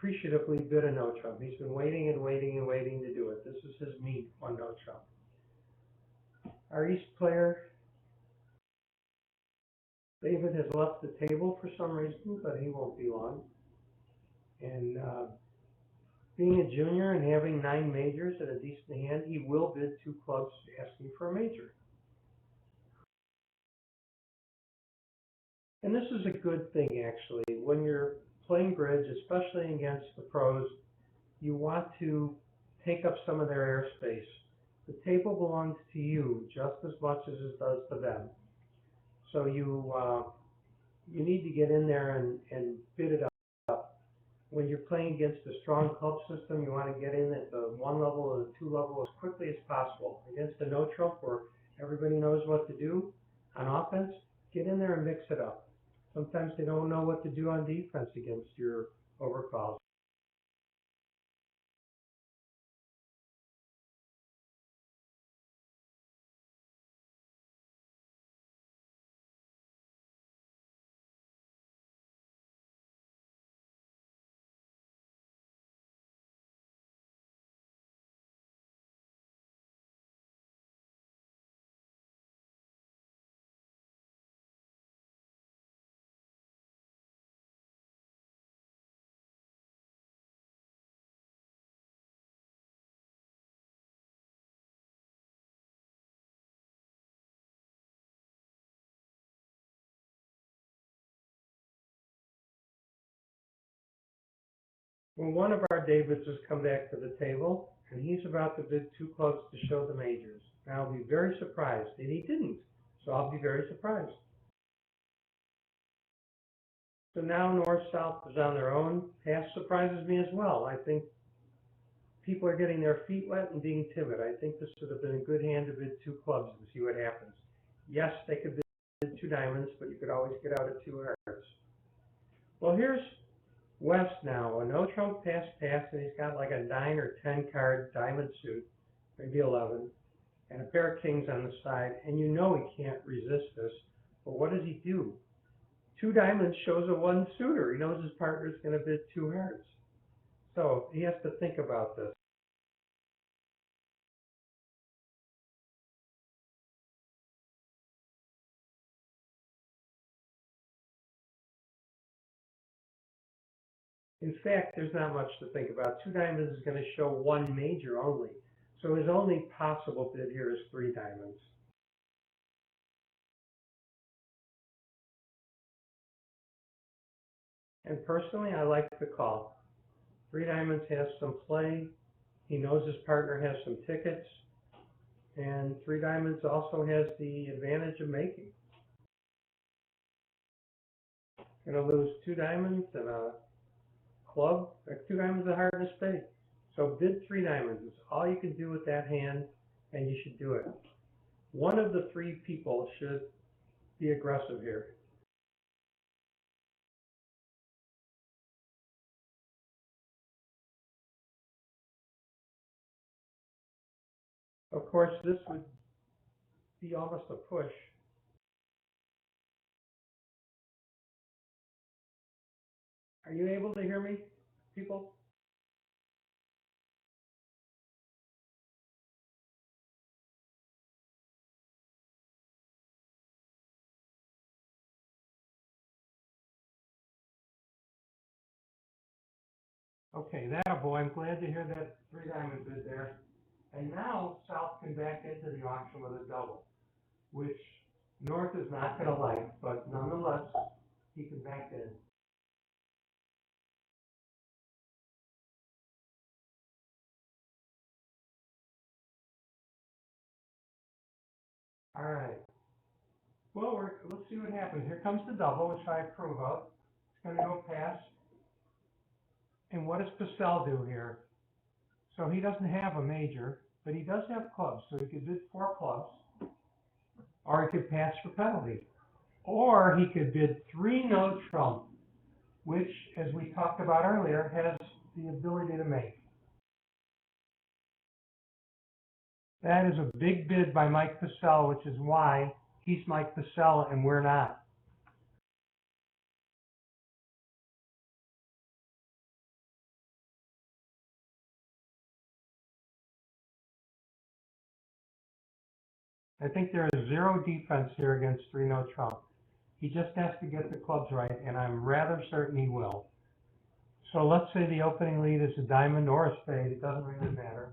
appreciatively bid a no trump. He's been waiting and waiting and waiting to do it. This is his meat, one no trump. Our East player, David, has left the table for some reason, but he won't be long. And being a junior and having 9 majors and a decent hand, he will bid 2 clubs asking for a major. And this is a good thing, actually. When you're playing bridge, especially against the pros, you want to take up some of their airspace. The table belongs to you just as much as it does to them. So you need to get in there and bid it up. When you're playing against a strong club system, you want to get in at the 1 level or the 2 level as quickly as possible. Against a no trump where everybody knows what to do on offense, get in there and mix it up. Sometimes they don't know what to do on defense against your overcalls. Well, one of our Davids has come back to the table, and he's about to bid 2 clubs to show the majors. Now, I'll be very surprised, and he didn't, so I'll be very surprised. So now North-South is on their own. Pass surprises me as well. I think people are getting their feet wet and being timid. I think this would have been a good hand to bid 2 clubs and see what happens. Yes, they could bid 2 diamonds, but you could always get out at 2 hearts. Well, here's West now, a no trump pass, and he's got like a 9 or 10 card diamond suit, maybe 11, and a pair of kings on the side, and you know he can't resist this, but what does he do? 2 diamonds shows a 1 suitor. He knows his partner's going to bid 2 hearts. So he has to think about this. In fact, there's not much to think about. 2 diamonds is going to show 1 major only. So his only possible bid here is 3 diamonds. And personally, I like the call. 3 diamonds has some play. He knows his partner has some tickets. And 3 diamonds also has the advantage of making. Going to lose 2 diamonds and a club. 2 diamonds, a heart, and a spade. So bid 3 diamonds. It's all you can do with that hand, and you should do it. One of the 3 people should be aggressive here. Of course, this would be almost a push. Are you able to hear me, people? Okay, that boy, I'm glad to hear that 3 diamond bid there. And now South can back into the auction with a double, which North is not going to like, but nonetheless, he can back in. All right. Well, let's see what happens. Here comes the double, which I approve of. It's going to go pass. And what does Passell do here? So he doesn't have a major, but he does have clubs. So he could bid 4 clubs, or he could pass for penalty. Or he could bid 3 no trump, which, as we talked about earlier, has the ability to make. That is a big bid by Mike Passell, which is why he's Mike Passell and we're not. I think there is zero defense here against 3-no trump. He just has to get the clubs right, and I'm rather certain he will. So let's say the opening lead is a diamond or a spade. It doesn't really matter.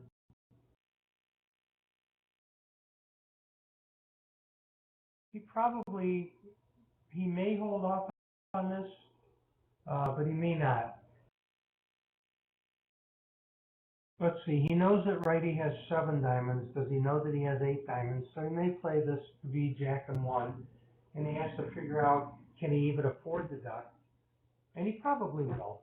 He may hold off on this, but he may not. Let's see, he knows that righty has 7 diamonds. Does he know that he has 8 diamonds? So he may play this V Jack and 1, and he has to figure out, can he even afford the duck? And he probably will.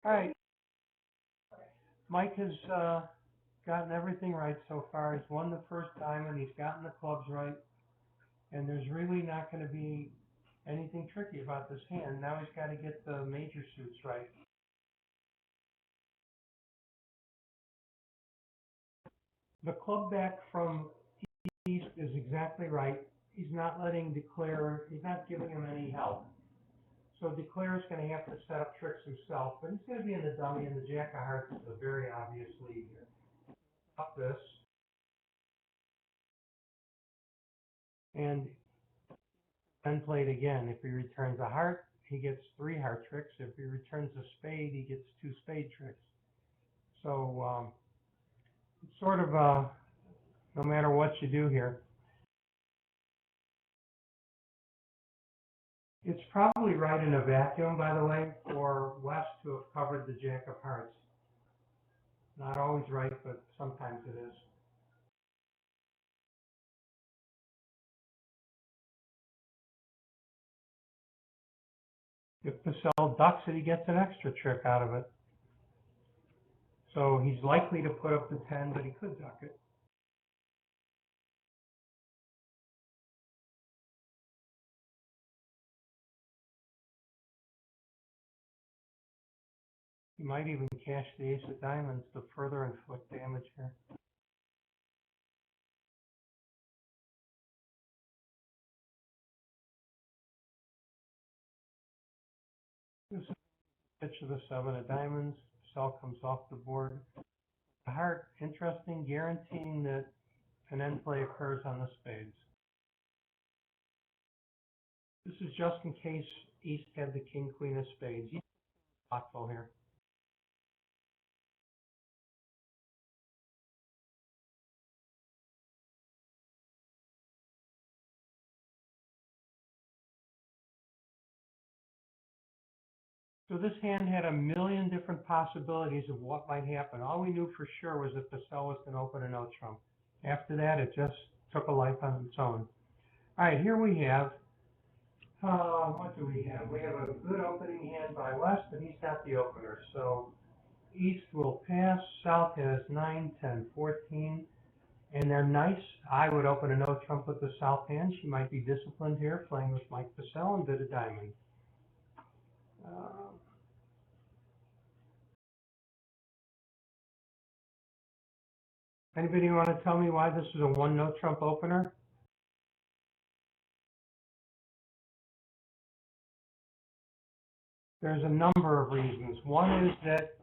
All right, Mike has gotten everything right so far. He's won the first diamond. He's gotten the clubs right. And there's really not going to be anything tricky about this hand. Now he's got to get the major suits right. The club back from East is exactly right. He's not letting Declare, he's not giving him any help. So Declare is going to have to set up tricks himself, but he's going to be in the dummy, and the Jack of Hearts is a very obvious lead here. Up this. And then play it again. If he returns a heart, he gets 3 heart tricks. If he returns a spade, he gets 2 spade tricks. So it's sort of no matter what you do here. It's probably right in a vacuum, by the way, for West to have covered the Jack of Hearts. Not always right, but sometimes it is. If Passell ducks it, he gets an extra trick out of it. So he's likely to put up the 10, but he could duck it. He might even cash the ace of diamonds to further inflict damage here. This is the pitch of the 7 of diamonds. Passell comes off the board. The heart, interesting, guaranteeing that an end play occurs on the spades. This is just in case East had the king, queen of spades. He's thoughtful here. So this hand had a million different possibilities of what might happen. All we knew for sure was that Passell was going to open a no trump. After that, it just took a life on its own. All right, here we have, what do we have? We have a good opening hand by West, and he's got the opener. So East will pass. South has 9, 10, 14, and they're nice. I would open a no trump with the South hand. She might be disciplined here, playing with Mike Passell and bid a diamond. Anybody want to tell me why this is a 1 no trump opener? There's a number of reasons. One is that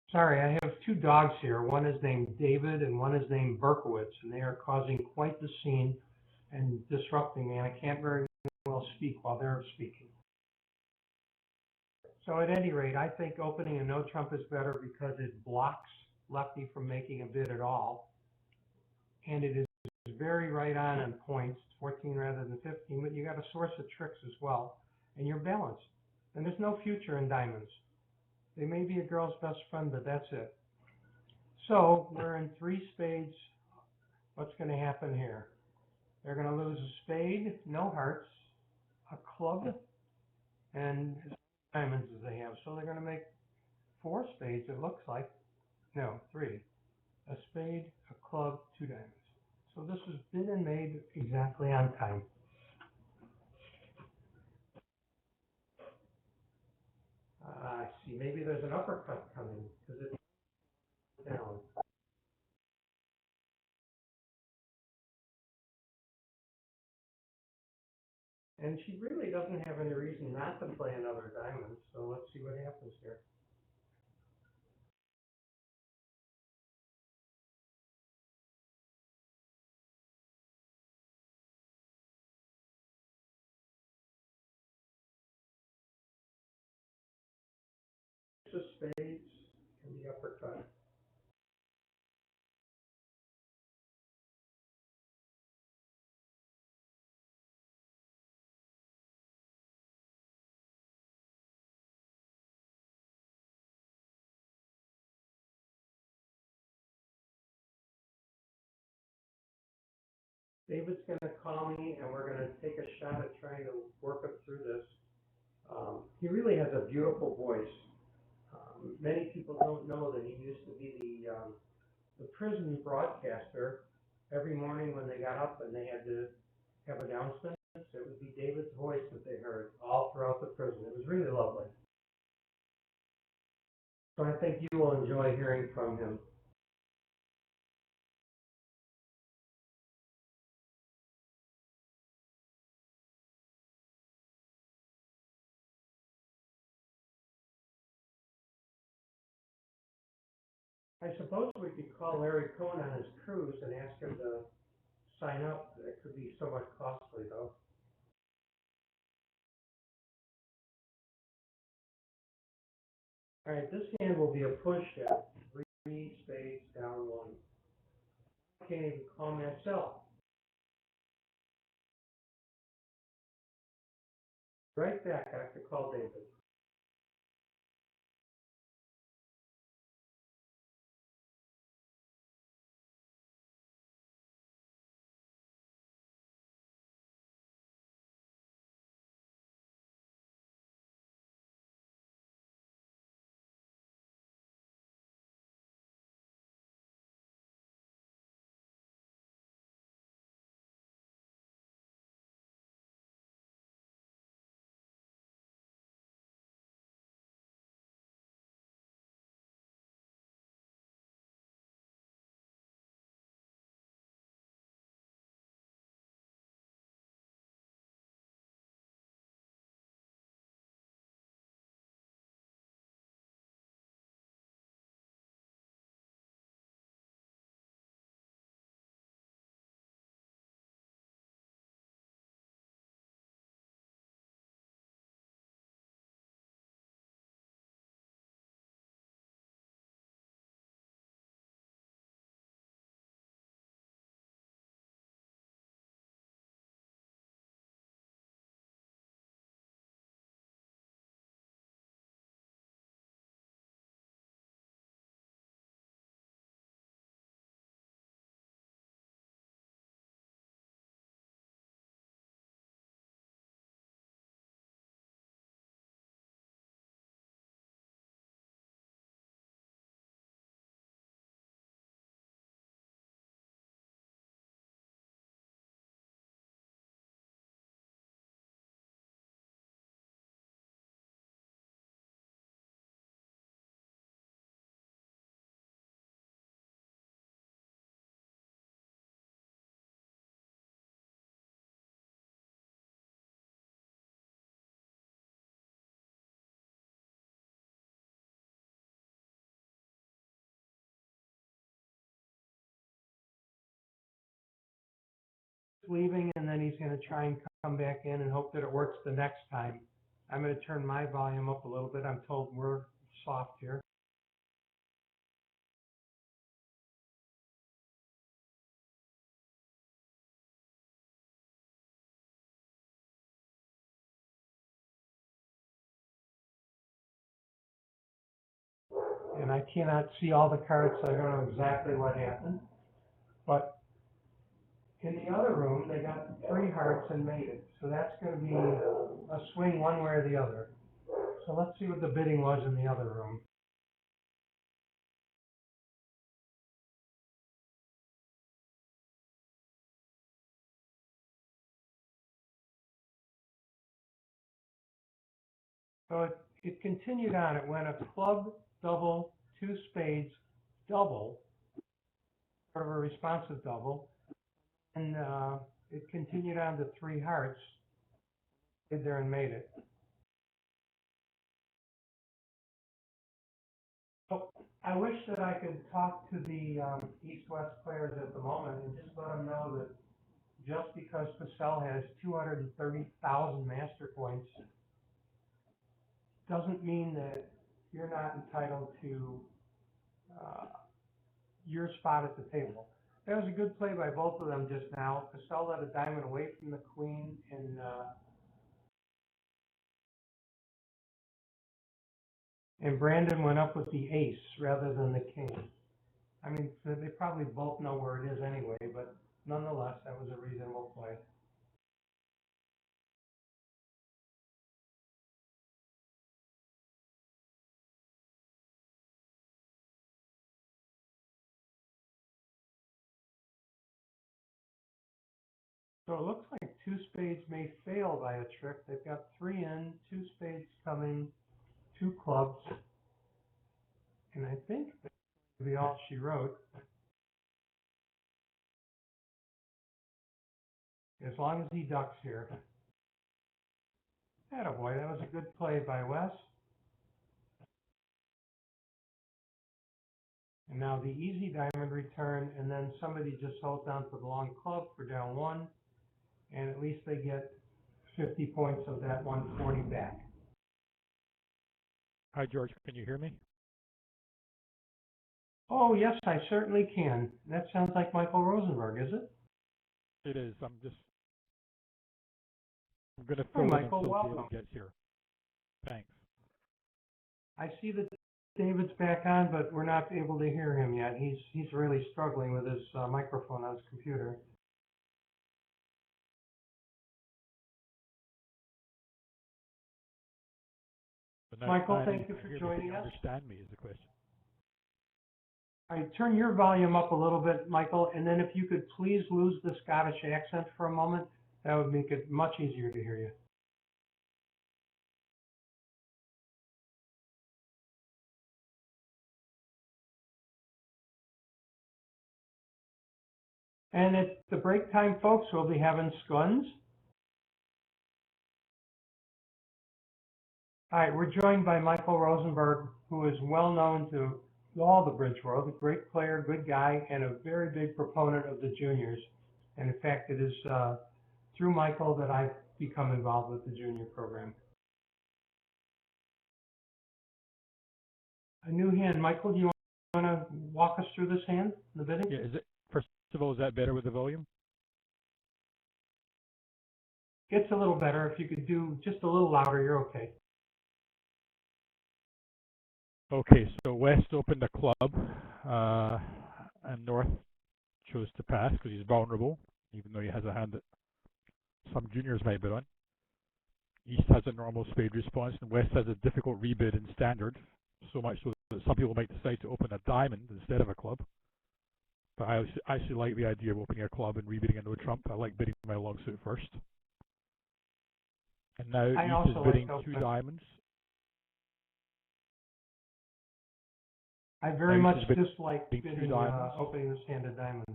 sorry, I have 2 dogs here. One is named David and one is named Berkowitz, and they are causing quite the scene and disrupting me, and I can't very well speak while they're speaking. So at any rate, I think opening a no trump is better because it blocks lefty from making a bid at all. And it is very right on points, 14 rather than 15, but you got a source of tricks as well. And you're balanced. And there's no future in diamonds. They may be a girl's best friend, but that's it. So we're in 3 spades. What's going to happen here? They're going to lose a spade, no hearts, a club, and as many diamonds as they have. So they're going to make 4 spades, it looks like. No, 3. A spade, a club, 2 diamonds. So this was bid and made exactly on time. I see. Maybe there's an uppercut coming because it's down. And she really doesn't have any reason not to play another diamond. So let's see what happens here. The spades and the uppercut. David's going to call me, and we're going to take a shot at trying to work up through this. He really has a beautiful voice. Many people don't know that he used to be the prison broadcaster. Every morning when they got up and they had to have announcements, it would be David's voice that they heard all throughout the prison. It was really lovely. So I think you will enjoy hearing from him. I suppose we could call Larry Cohen on his cruise and ask him to sign up. It could be somewhat costly, though. All right, this hand will be a push at 3 spades down 1. I can't even call myself. Right back, I have to call David. Leaving, and then he's going to try and come back in and hope that it works the next time. I'm going to turn my volume up a little bit. I'm told we're soft here. And I cannot see all the cards, so I don't know exactly what happened. But in the other room, they got 3 hearts and made it. So that's going to be a swing one way or the other. So let's see what the bidding was in the other room. So it continued on. It went a club, double, 2 spades, double, sort of a responsive double. And it continued on to 3 hearts. Stayed there and made it. So I wish that I could talk to the East-West players at the moment and just let them know that just because Passell has 230,000 master points doesn't mean that you're not entitled to your spot at the table. That was a good play by both of them just now. Passell let a diamond away from the queen, and Brandon went up with the ace rather than the king. I mean, so they probably both know where it is anyway, but nonetheless, that was a reasonable play. So it looks like 2 spades may fail by a trick. They've got 3 in, 2 spades coming, 2 clubs, and I think that's going to be all she wrote. As long as he ducks here. Attaboy, that was a good play by Wes. And now the easy diamond return, and then somebody just holds down for the long club for down 1, and at least they get 50 points of that 140 back. Hi, George. Can you hear me? Oh, yes, I certainly can. That sounds like Michael Rosenberg, is it? It is. I'm going to fill in Michael, until welcome. David gets here. Thanks. I see that David's back on, but we're not able to hear him yet. He's really struggling with his microphone on his computer. Michael, thank you for joining us. Understand me is the question. All right, turn your volume up a little bit, Michael, and then if you could please lose the Scottish accent for a moment, that would make it much easier to hear you. And at the break time, folks, we'll be having scones. All right, we're joined by Michael Rosenberg, who is well known to all the bridge world, a great player, good guy, and a very big proponent of the juniors. And in fact, it is through Michael that I've become involved with the junior program. A new hand. Michael, do you want to walk us through this hand, the bidding? Yeah, first of all, is that better with the volume? It's a little better. If you could do just a little louder, you're okay. Okay, so West opened a club, and North chose to pass because he's vulnerable, even though he has a hand that some juniors might bid on. East has a normal spade response, and West has a difficult rebid in standard, so much so that some people might decide to open a diamond instead of a club. But I actually like the idea of opening a club and rebidding a no trump. I like bidding my long suit first. And now East is bidding 2 diamonds. I very much dislike bidding, opening this hand a diamond.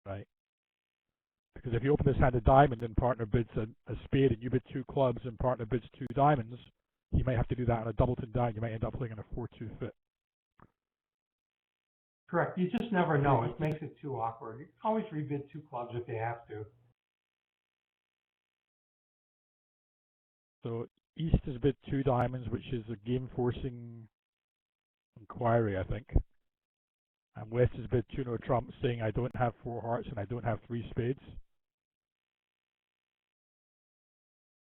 Right. Because if you open this hand a diamond and partner bids a spade and you bid 2 clubs and partner bids 2 diamonds, you might have to do that on a doubleton die. You might end up playing on a 4-2 fit. Correct. You just never know. It makes it too awkward. You always rebid 2 clubs if you have to. So east is bid 2 diamonds, which is a game forcing inquiry, I think. And west is bid 2 no trump, saying I don't have 4 hearts and I don't have 3 spades.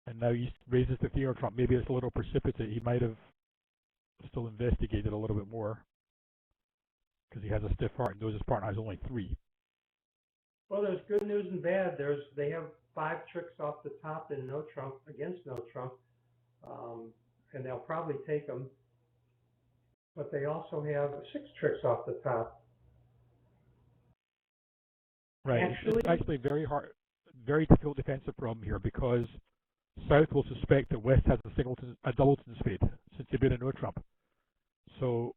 And now east raises the 3 no trump. Maybe it's a little precipitate. He might have still investigated a little bit more because he has a stiff heart and knows his partner has only 3. Well, there's good news and bad. They have 5 tricks off the top in no trump against no trump, and they'll probably take them. But they also have 6 tricks off the top. Right. It's actually very hard, very difficult defensive problem here because South will suspect that West has a doubleton spade since they've been in no trump. So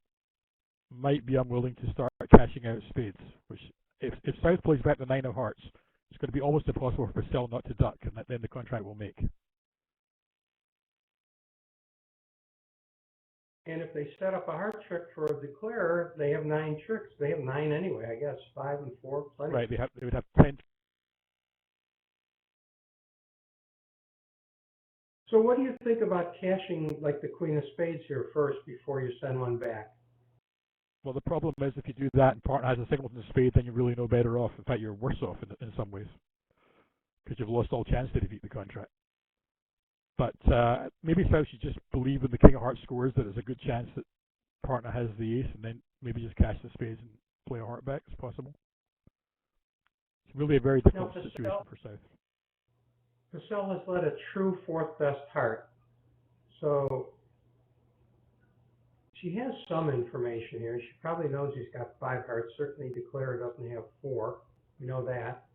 might be unwilling to start cashing out spades, which if South plays back the 9 of hearts, it's going to be almost impossible for Passell not to duck, and then the contract will make. And if they set up a heart trick for a declarer, they have 9 tricks. They have 9 anyway, I guess. 5 and 4, plenty. Right, they would have 10. So what do you think about cashing like the queen of spades here first before you send one back? Well, the problem is if you do that and partner has a singleton spade, then you're really no better off. In fact, you're worse off in some ways because you've lost all chance to defeat the contract. But maybe South should just believe when the king of hearts scores that there's a good chance that partner has the ace, and then maybe just cash the spades and play a heart back as possible. It's really a very difficult situation for South. Passell has led a true 4th best heart. So she has some information here. She probably knows he's got 5 hearts. Certainly declarer doesn't have 4. We know that.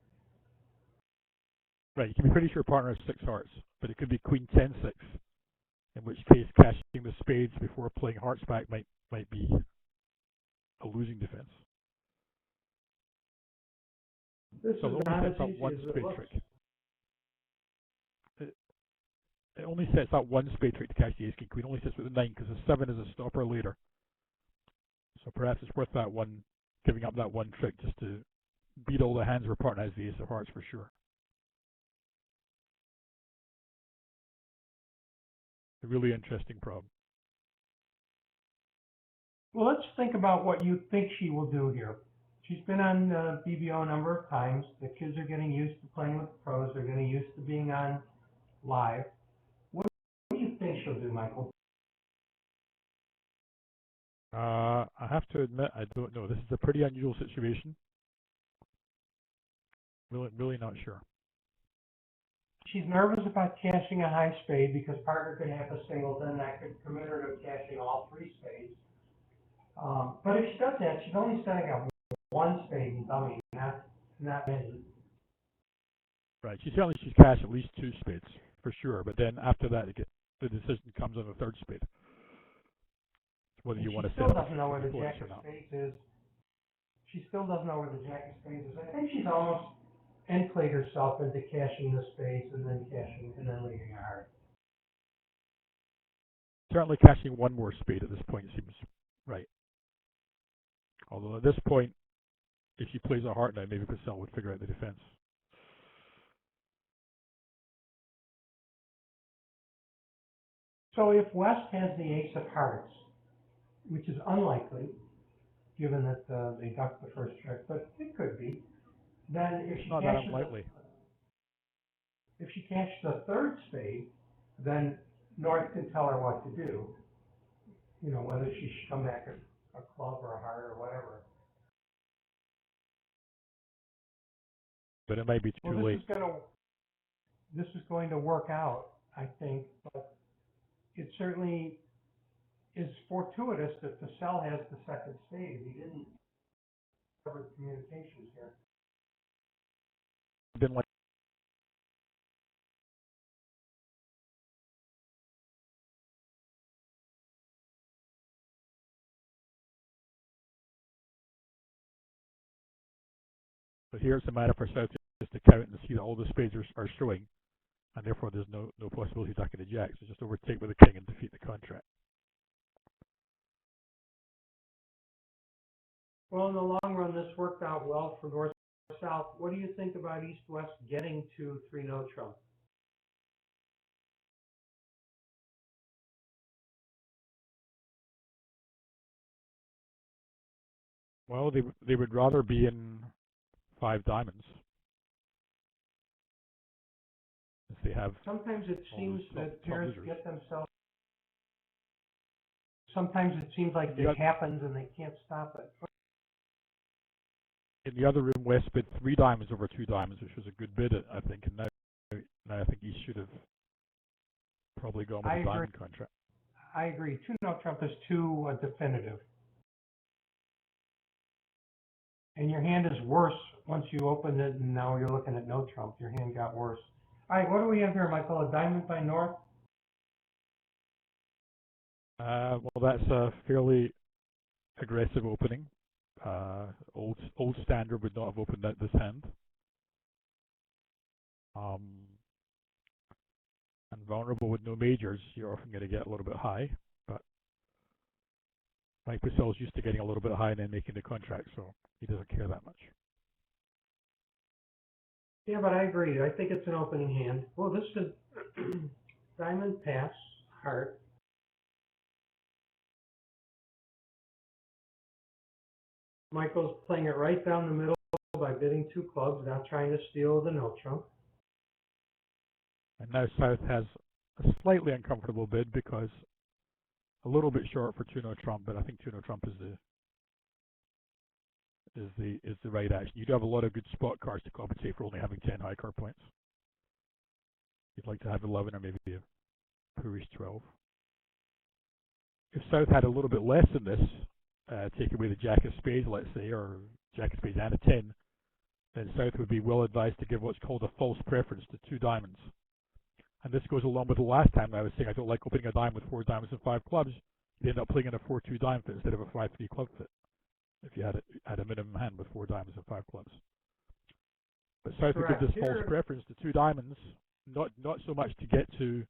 Right, you can be pretty sure partner has 6 hearts, but it could be queen 10-6, in which case cashing the spades before playing hearts back might be a losing defense. This so is it only sets up one spade trick. It only sets up one spade trick to cash the ace king queen. It only sits with the 9 because the 7 is a stopper later. So perhaps it's worth that one, giving up that one trick just to beat all the hands where partner has the ace of hearts for sure. A really interesting problem. Well, let's think about what you think she will do here. She's been on BBO a number of times. The kids are getting used to playing with the pros. They're getting used to being on live. What do you think she'll do, Michael? I have to admit, I don't know. This is a pretty unusual situation. Really not sure. She's nervous about cashing a high spade because partner could have a singleton that could commit her to cashing all 3 spades. But if she does that, she's only setting up 1 spade in dummy, not many. Right. She certainly should cash at least 2 spades for sure. But then after that, the decision comes on the 3rd spade. Whether you want to set up. She still doesn't know where the jack of spades is. She still doesn't know where the jack of spades is. I think she's almost played herself into cashing the spades and then leaving a heart. Certainly cashing 1 more spade at this point seems right. Although at this point, if she plays a heart now, maybe Passell would figure out the defense. So if West has the ace of hearts, which is unlikely, given that they ducked the first trick, but it could be, then if she not that unlikely. If she cashes the 3rd spade, then North can tell her what to do. You know, whether she should come back a club or a heart or whatever. But it might be too late. This is going to work out, I think, but it certainly is fortuitous that Passell has the 2nd spade. He didn't cover communications here. Been like but here it's a matter for South just to count and see that all the spades are showing, and therefore there's no possibility of ducking the jack. So just overtake with the king and defeat the contract. Well, in the long run, this worked out well for North-South. What do you think about East-West getting to 3 no trump? Well, they would rather be in 5 diamonds if they have Sometimes it all seems those that top pairs losers. get themselves, sometimes it seems like You it got, happens and they can't stop it. in the other room, West bid 3 diamonds over 2 diamonds, which was a good bid, I think, and now I think he should have probably gone with I a agree. diamond contract. I agree. Two no trump is too definitive. And your hand is worse once you open it and now you're looking at no trump. Your hand got worse. All right, what do we have here, Michael? A diamond by North? Well, that's a fairly aggressive opening. Old standard would not have opened at this hand. And vulnerable with no majors, you're often going to get a little bit high. But Mike Passell's used to getting a little bit high and then making the contract, so he doesn't care that much. Yeah, but I agree. I think it's an opening hand. Well, this is diamond pass, heart. Michael's playing it right down the middle by bidding 2 clubs, not trying to steal the no trump. And now South has a slightly uncomfortable bid because a little bit short for 2 no trump, but I think 2 no trump is the right action. You do have a lot of good spot cards to compensate for only having 10 high card points. You'd like to have 11 or maybe a poorish 12. If South had a little bit less than this, take away the Jack of Spades, let's say, or Jack of Spades and a 10, then South would be well advised to give what's called a false preference to 2 diamonds. And this goes along with the last time I was saying I don't like opening a dime with 4 diamonds and 5 clubs. You end up playing in a 4-2 dime fit instead of a 5-3 club fit if you had a minimum hand with 4 diamonds and 5 clubs. But South would give this false preference to 2 diamonds, not so much to get to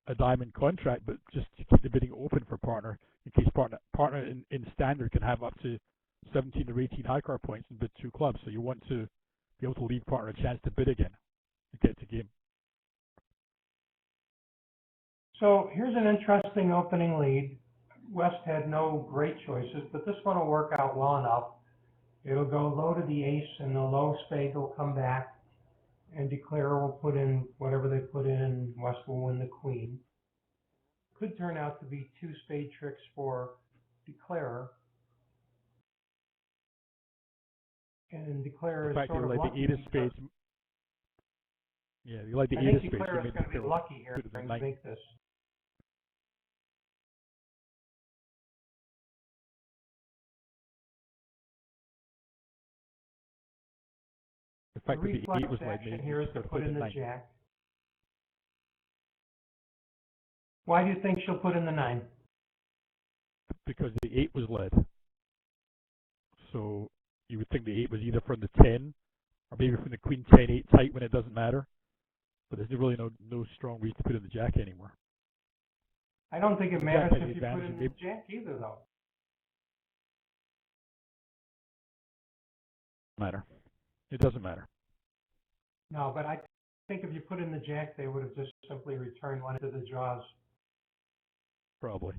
a diamond contract, but just to keep the bidding open for partner in case partner in standard can have up to 17 or 18 high card points and bid 2 clubs. So you want to be able to leave partner a chance to bid again and get to game. So here's an interesting opening lead. West had no great choices, but this one will work out well enough. It'll go low to the ace, and the low spade will come back, and declarer will put in whatever they put in, and West will win the queen. Could turn out to be 2 spade tricks for declarer. And declarer is sort of like lucky. The 8 of spades. Yeah, you like the 8 of spades. I think declarer is going to be lucky here to make this. The fact that the 8 was led, maybe here is to put in the 9. Jack. Why do you think she'll put in the 9? Because the 8 was led. So you would think the 8 was either from the 10 or maybe from the queen 10 8 tight when it doesn't matter. But there's really no strong reason to put in the Jack anymore. I don't think it matters if you put in the Jack either, though. It doesn't matter. No, but I think if you put in the Jack, they would have just simply returned one to the jaws. Probably.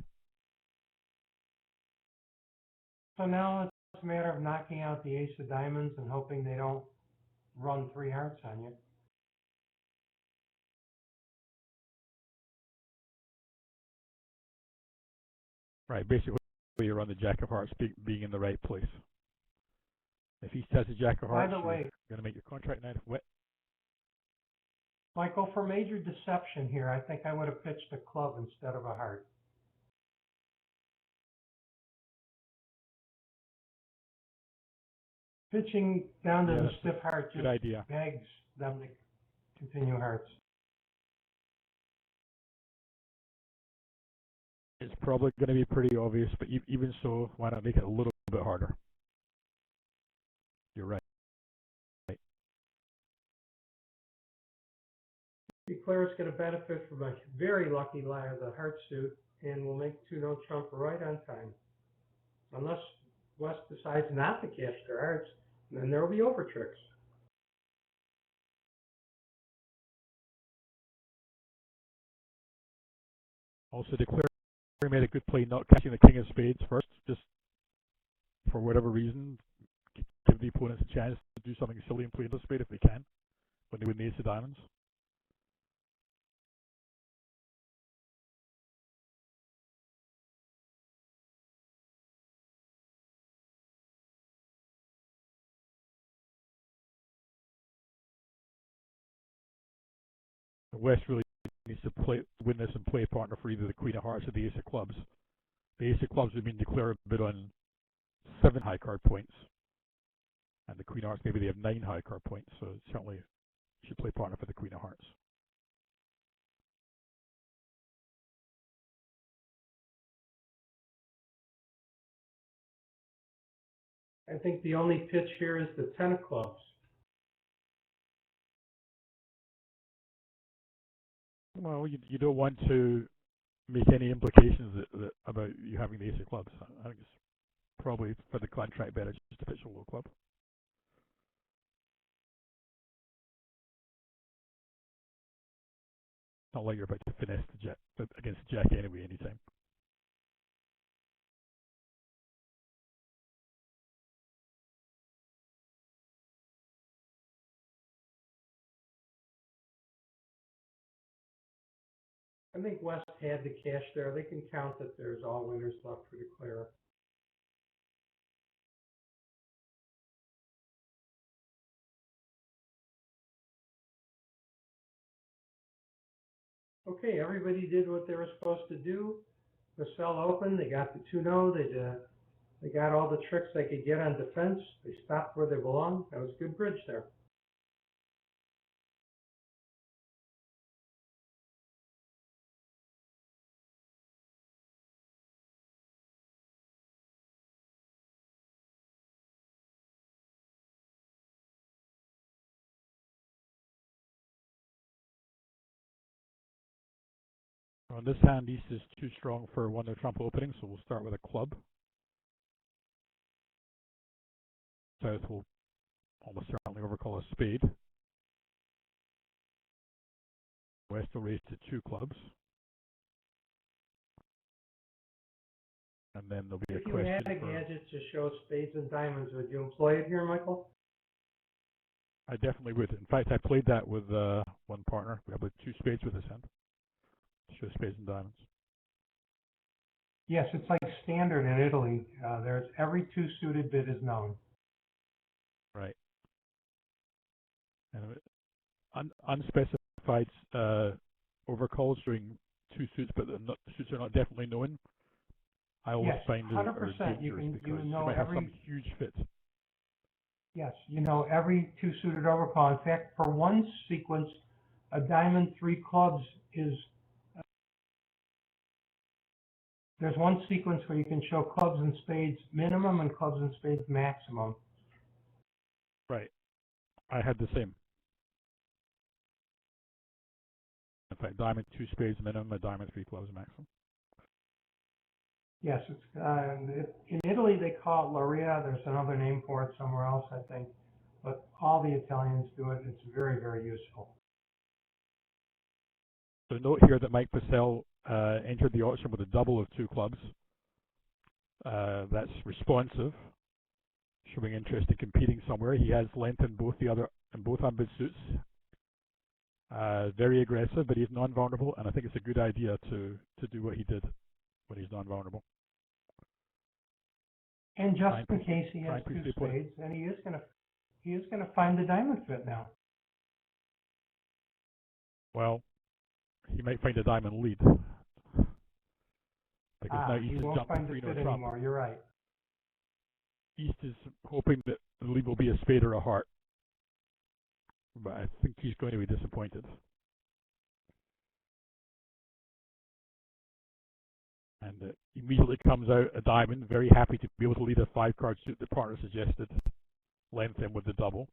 So now it's a matter of knocking out the ace of diamonds and hoping they don't run 3 hearts on you. Right, basically you run the Jack of Hearts being in the right place. If he has a Jack of Hearts, you're going to make your contract night wet. Michael, for major deception here, I think I would have pitched a club instead of a heart. Pitching down to the stiff heart just begs them to continue hearts. It's probably going to be pretty obvious, but even so, why not make it a little bit harder? You're right. Declare is going to benefit from a very lucky lie of the heart suit and will make 2 no trump right on time. Unless West decides not to cash their hearts, then there will be over tricks. Also, declare made a good play not catching the king of spades first. Just for whatever reason, give the opponents a chance to do something silly and play the spade if they can, when they win the ace of diamonds. West really needs to win this and play a partner for either the Queen of Hearts or the Ace of Clubs. The Ace of Clubs would mean declare a bid on 7 high card points, and the Queen of Hearts maybe they have 9 high card points, so certainly should play partner for the Queen of Hearts. I think the only pitch here is the 10 of clubs. Well, you don't want to make any implications about you having the Ace of Clubs. I think it's probably for the contract better just to pitch a low club. Not like you're about to finesse the Jack against Jack anyway anytime. I think West had the cash there. They can count that there's all winners left for declare. Okay, everybody did what they were supposed to do. Passell opened. They got the 2-0. They got all the tricks they could get on defense. They stopped where they belong. That was a good bridge there. On this hand, East is too strong for one of the trump opening, so we'll start with a club. South will almost certainly overcall a spade. West will raise to 2 clubs. And then there'll be a question. If you had a gadget to show spades and diamonds, would you employ it here, Michael? I definitely would. In fact, I played that with one partner. We have 2 spades with his hand. Show spades and diamonds. Yes, it's like standard in Italy. There's every 2 suited bid is known. Right. And unspecified overcalls showing 2 suits, but the suits are not definitely known. I always find it 100%. You might have some huge fits. Yes, you know every 2 suited overcall. In fact, for one sequence, a diamond 3 clubs is. There's one sequence where you can show clubs and spades minimum and clubs and spades maximum. Right. I had the same. In fact, diamond 2 spades minimum, a diamond 3 clubs maximum. Yes, it's in Italy they call it Loria. There's another name for it somewhere else, I think. But all the Italians do it. It's very, very useful. So note here that Mike Passell entered the auction with a double of 2 clubs. That's responsive, showing interest in competing somewhere. He has length in both unbid suits. Very aggressive, but he's non-vulnerable, and I think it's a good idea to do what he did when he's non-vulnerable. And just in case he has 2 spades, and he is gonna find the diamond fit now. Well, he might find a diamond lead. Because now East he has won't jumped find to the 3-0 fit trump. anymore. You're right. East is hoping that the lead will be a spade or a heart, but I think he's going to be disappointed. And immediately comes out a diamond, very happy to be able to lead a 5-card suit the partner suggested, length in with the double.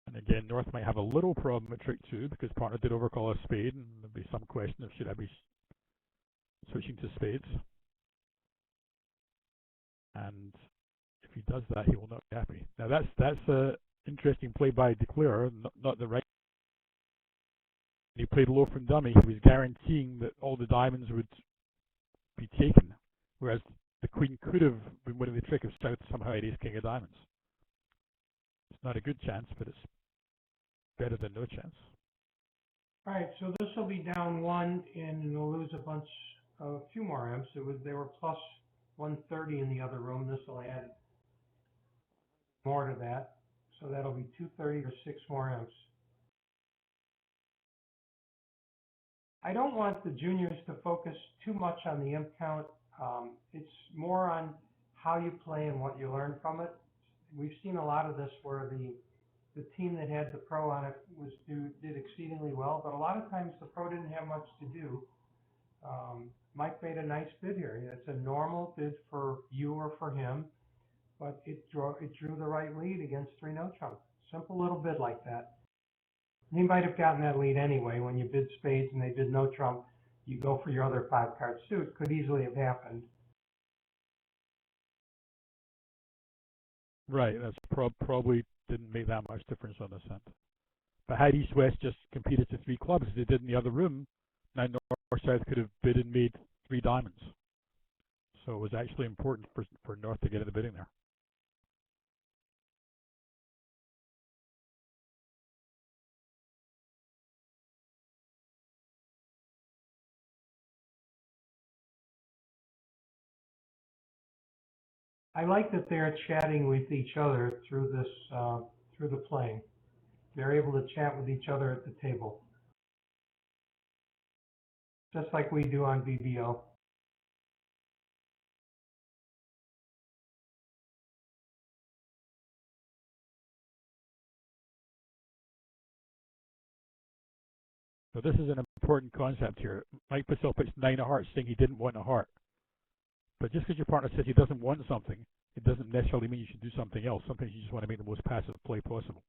And again, North might have a little problem at trick 2 because partner did overcall a spade, and there'll be some question of should I be switching to spades. And if he does that, he will not be happy. Now that's a interesting play by declarer, not the right. He played low from dummy. He was guaranteeing that all the diamonds would be taken, whereas the queen could have been winning the trick if South somehow had ace king of diamonds. It's not a good chance, but it's better than no chance. All right, so this will be down one, and we'll lose a few more imps. They were plus 130 in the other room. This will add more to that, so that'll be 230 or 6 more imps. I don't want the juniors to focus too much on the imp count. It's more on how you play and what you learn from it. We've seen a lot of this where the team that had the pro on it did exceedingly well, but a lot of times the pro didn't have much to do. Mike made a nice bid here. It's a normal bid for you or for him, but it drew the right lead against 3 no trump. Simple little bid like that. He might have gotten that lead anyway. When you bid spades and they bid no trump, you go for your other 5-card suit. Could easily have happened. Right, that's probably didn't make that much difference on the cent. But had East-West just competed to 3 clubs as they did in the other room, now North-South could have bid and made 3 diamonds. So it was actually important for North to get in the bidding there. I like that they're chatting with each other through this through the playing. They're able to chat with each other at the table, just like we do on BBO. So this is an important concept here. Mike Passell puts 9 of hearts, saying he didn't want a heart. But just because your partner says he doesn't want something, it doesn't necessarily mean you should do something else. Sometimes you just want to make the most passive play possible.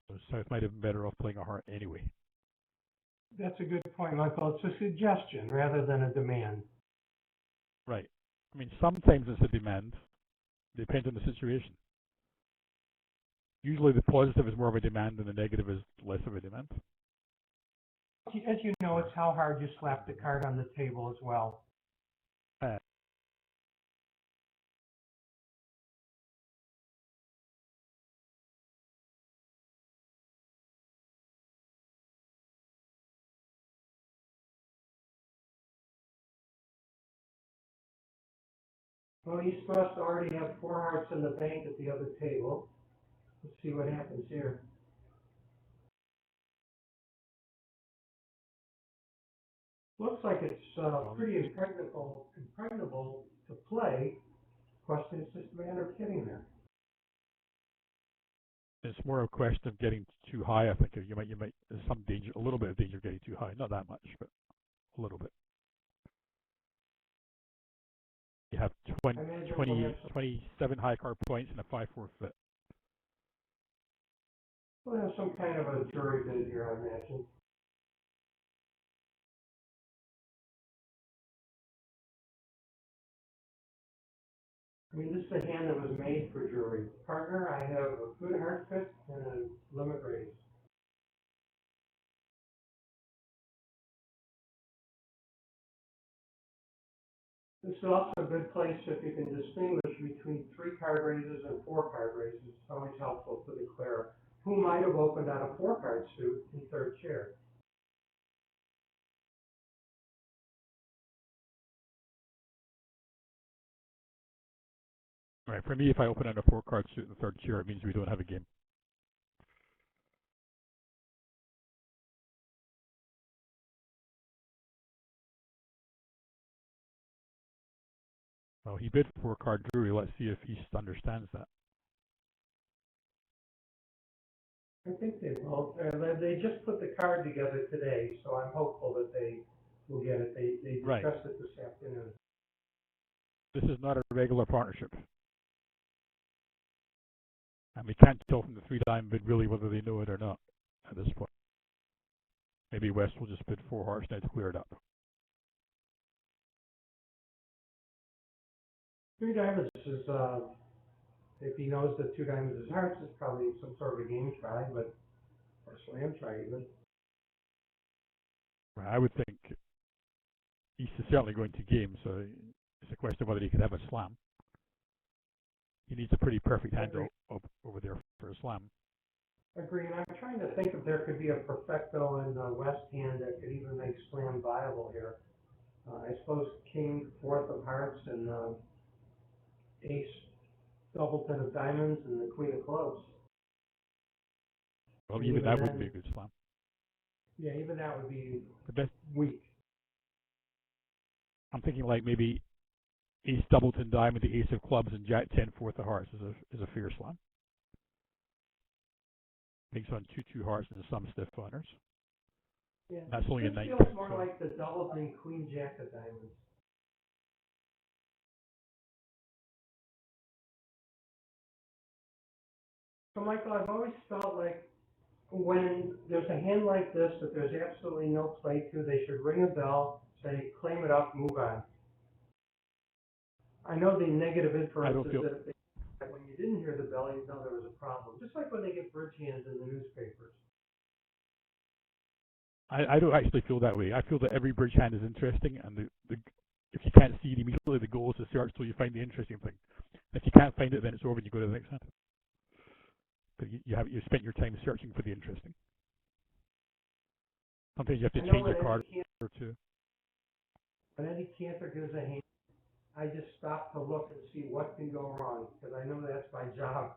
So South might have been better off playing a heart anyway. That's a good point, Michael. It's a suggestion rather than a demand. Right. I mean, sometimes it's a demand. It depends on the situation. Usually the positive is more of a demand and the negative is less of a demand. As you know, it's how hard you slap the card on the table as well. Well, East-West already have 4 hearts in the bank at the other table. Let's see what happens here. Looks like it's pretty impregnable to play. Question is just a matter of getting there. It's more a question of getting too high. I think you might there's some danger, a little bit of danger of getting too high. Not that much, but a little bit. You have 27 high card points and a 5-4 fit. We'll have some kind of a jury bid here, I imagine. I mean, this is a hand that was made for jury. Partner, I have a good heart fit and a limit raise. This is also a good place if you can distinguish between 3 card raises and 4 card raises. It's always helpful to declare who might have opened on a 4-card suit in 3rd chair. All right, for me, if I open on a 4-card suit in the 3rd chair, it means we don't have a game. Well, he bid 4-card jury. Let's see if East understands that. I think they will. They just put the card together today, so I'm hopeful that they will get it. They discussed it this afternoon. This is not a regular partnership. And we can't tell from the 3-dime bid really whether they know it or not at this point. Maybe West will just bid 4 hearts now to clear it up. 3 diamonds is, if he knows that 2 diamonds is hearts, it's probably some sort of a game try, but, or slam try even. I would think East is certainly going to game, so it's a question of whether he could have a slam. He needs a pretty perfect hand up over there for a slam. Agree, and I'm trying to think if there could be a perfecto in the West hand that could even make slam viable here. I suppose King, fourth of hearts, and Ace, doubleton of diamonds, and the Queen of clubs. Well, even that wouldn't be a good slam. Yeah, even that would be The best, weak. I'm thinking like maybe Ace, doubleton, diamond, the Ace of clubs, and Jack 10, fourth of hearts is a fair slam. Makes on 2 hearts and some stiff honors. Yeah, that's only a 9 feels more so. like the doubleton Queen Jack of diamonds. So Michael, I've always felt like when there's a hand like this that there's absolutely no play to, they should ring a bell, say claim it up, move on. I know the negative inference is that when you didn't hear the bell, you know there was a problem. Just like when they get bridge hands in the newspapers. I don't actually feel that way. I feel that every bridge hand is interesting, and if you can't see it immediately, the goal is to search till you find the interesting thing. If you can't find it, then it's over and you go to the next hand. But you spent your time searching for the interesting. Sometimes you have to change your card or two. When Eddie Cantor gives a hand, I just stop to look and see what can go wrong, because I know that's my job.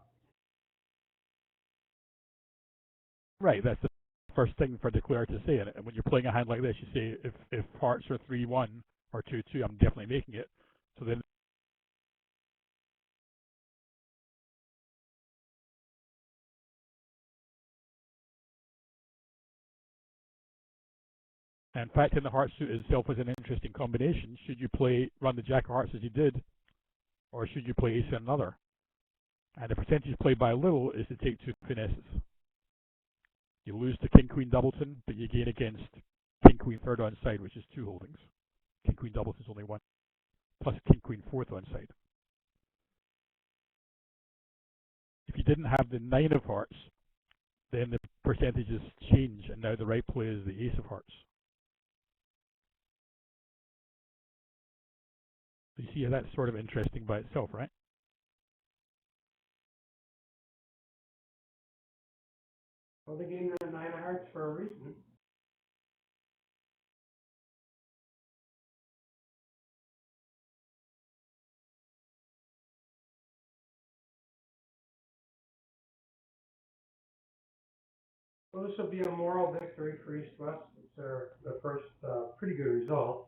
Right, that's the first thing for a declarer to say. And when you're playing a hand like this, you say, if hearts are 3-1 or 2-2, I'm definitely making it. So then in fact, in the heart suit itself is an interesting combination. Should you run the Jack of Hearts as you did, or should you play ace and another? And the percentage played by little is to take 2 finesses. You lose to King Queen doubleton, but you gain against King Queen third on side, which is 2 holdings. King Queen doubleton is only 1, plus King Queen fourth on side. If you didn't have the 9 of hearts, then the percentages change, and now the right play is the ace of hearts. So you see how that's sort of interesting by itself, right? Well, they gave me the 9 of hearts for a reason. Well, this will be a moral victory for East West. It's the first pretty good result.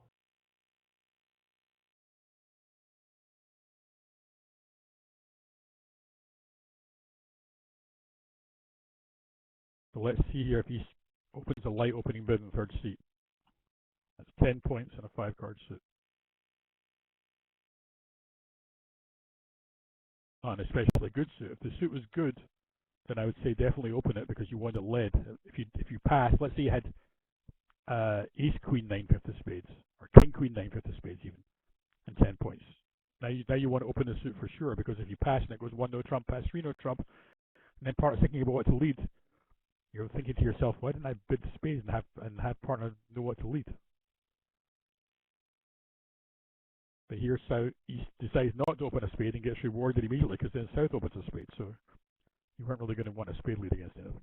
So let's see here if he opens a light opening bid in the third seat. That's 10 points and a 5-card suit. And especially a good suit. If the suit was good, then I would say definitely open it because you want it led. If you pass, let's say you had ace queen 9 fifth of spades, or king queen 9 fifth of spades even, and 10 points. Now you want to open the suit for sure, because if you pass and it goes 1 no trump, pass 3 no trump, and then partner thinking about what to lead, you're thinking to yourself, why didn't I bid the spades and have partner know what to lead? But here East decides not to open a spade and gets rewarded immediately because then South opens a spade, so you weren't really going to want a spade lead against anything.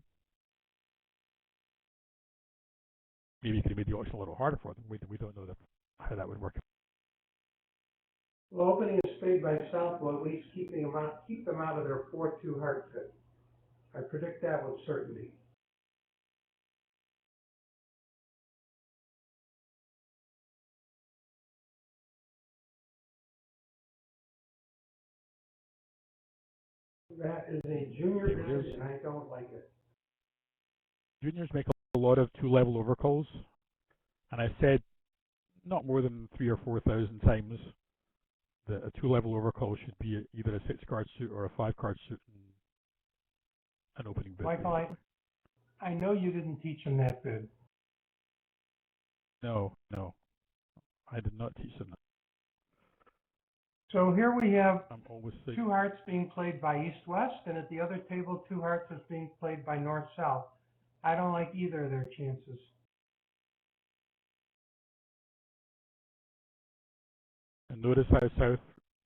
Maybe you could have made the auction a little harder for them. We don't know how that would work. Well, opening a spade by South will at least keep them out of their 4-2 heart fit. I predict that with certainty. That is a junior bid, and I don't like it. Juniors make a lot of 2-level overcalls, and I said not more than 3,000 or 4,000 times that a 2-level overcall should be either a 6-card suit or a 5-card suit and an opening bid. Michael, I know you didn't teach him that bid. No, I did not teach them that. So here we have I'm always saying 2 hearts being played by East-West, and at the other table, 2 hearts is being played by North-South. I don't like either of their chances. And notice how South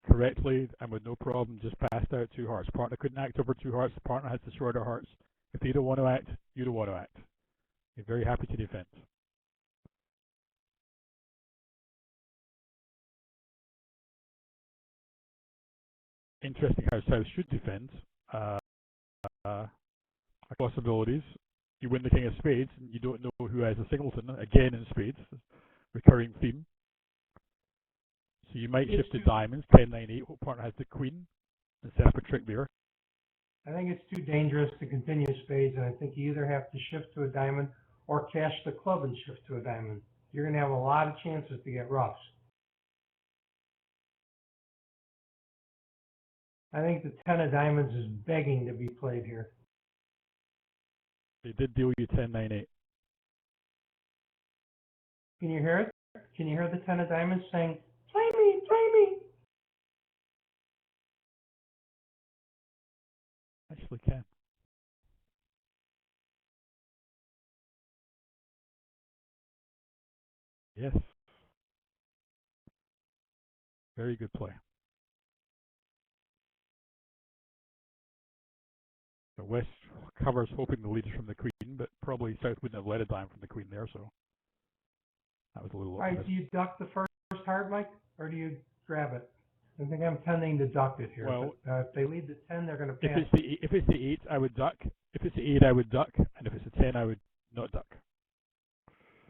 correctly and with no problem just passed out 2 hearts. Partner couldn't act over 2 hearts. The partner has the shorter hearts. If they don't want to act, you don't want to act. You're very happy to defend. Interesting how South should defend. Possibilities. You win the king of spades, and you don't know who has a singleton, again in spades. Recurring theme. So you might shift to diamonds, 10, 9, 8. What partner has the queen and set up a trick there? I think it's too dangerous to continue spades, and I think you either have to shift to a diamond or cash the club and shift to a diamond. You're going to have a lot of chances to get roughs. I think the 10 of diamonds is begging to be played here. They did deal you 10, 9, 8. Can you hear it? Can you hear the 10 of diamonds saying, play me, play me? Actually can. Yes. Very good play. So West covers hoping the lead is from the queen, but probably South wouldn't have led a dime from the queen there, so that was a little. All right, do you duck the first heart, Mike, or do you grab it? I think I'm tending to duck it here. Well, but, if they lead the 10, they're going to pass. If it's the 8, I would duck. If it's the 8, I would duck, and if it's the 10, I would not duck.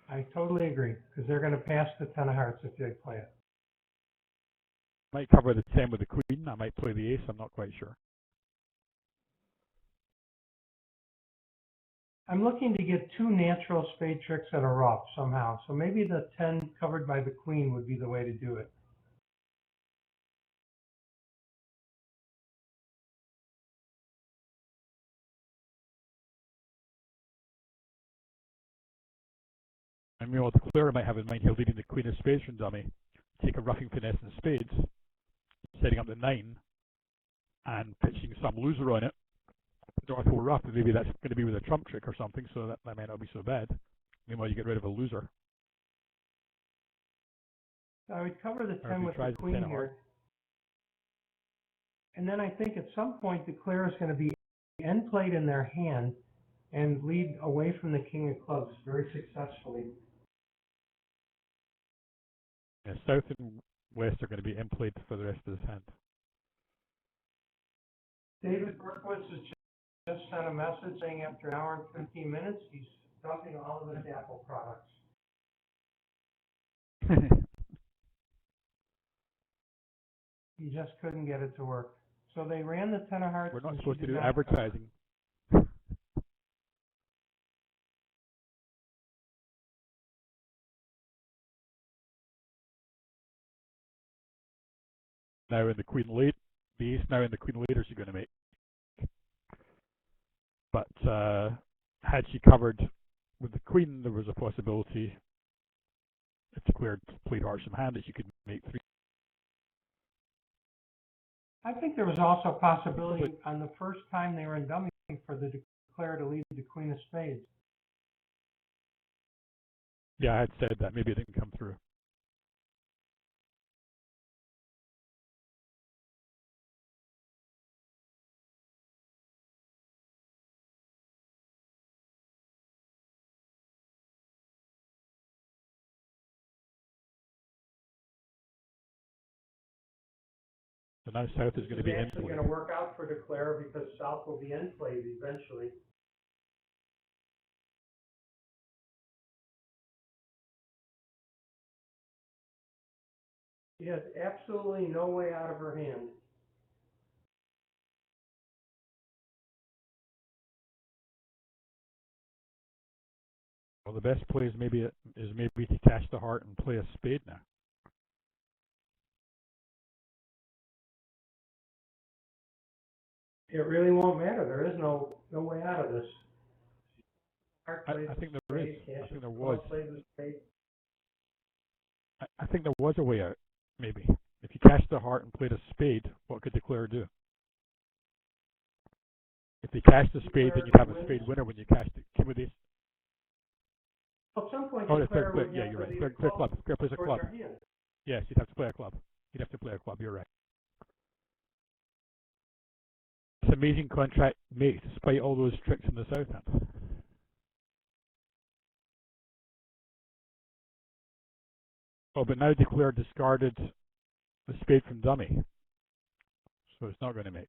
I totally agree, because they're going to pass the 10 of hearts if they play it. I might cover the 10 with the queen. I might play the ace. I'm not quite sure. I'm looking to get 2 natural spade tricks at a rough somehow. So maybe the 10 covered by the queen would be the way to do it. I mean, what the declarer might have in mind here, leading the queen of spades from dummy, take a roughing finesse in spades, setting up the 9, and pitching some loser on it. North will rough, and maybe that's going to be with a trump trick or something, so that might not be so bad. Meanwhile, you get rid of a loser. So I would cover the 10 with the queen here. And then I think at some point the declarer is going to be end played in their hand and lead away from the king of clubs very successfully. Yeah, South and West are going to be end played for the rest of this hand. David Berkowitz has just sent a message saying after an hour and 15 minutes he's dumping all of his Apple products. He just couldn't get it to work. So they ran the 10 of hearts. We're not supposed to do advertising. Now in the queen late, the ace now in the queen later she's going to make. But had she covered with the queen, there was a possibility, if declared played hearts in hand, that she could make 3. I think there was also a possibility on the first time they were in dummy for the declarer to lead the queen of spades. Yeah, I had said that. Maybe it didn't come through. So now South is going to be end actually play. Going to work out for declarer because South will be end played eventually. She has absolutely no way out of her hand. Well, the best play is maybe to cash the heart and play a spade now. It really won't matter. There is no way out of this. I think there is. I think there was. I think there was a way out, maybe. If you cashed the heart and played a spade, what could the declarer do? If they cashed the spade, then you'd have a spade winner when you cashed the king with ace. At some point, oh, the third club. Yeah, you're right. Third club. Third plays a club. Yes, you'd have to play a club. He'd have to play a club, you're right. It's an amazing contract makes despite all those tricks in the south hand. Oh, but now Declare discarded the spade from dummy, so it's not going to make.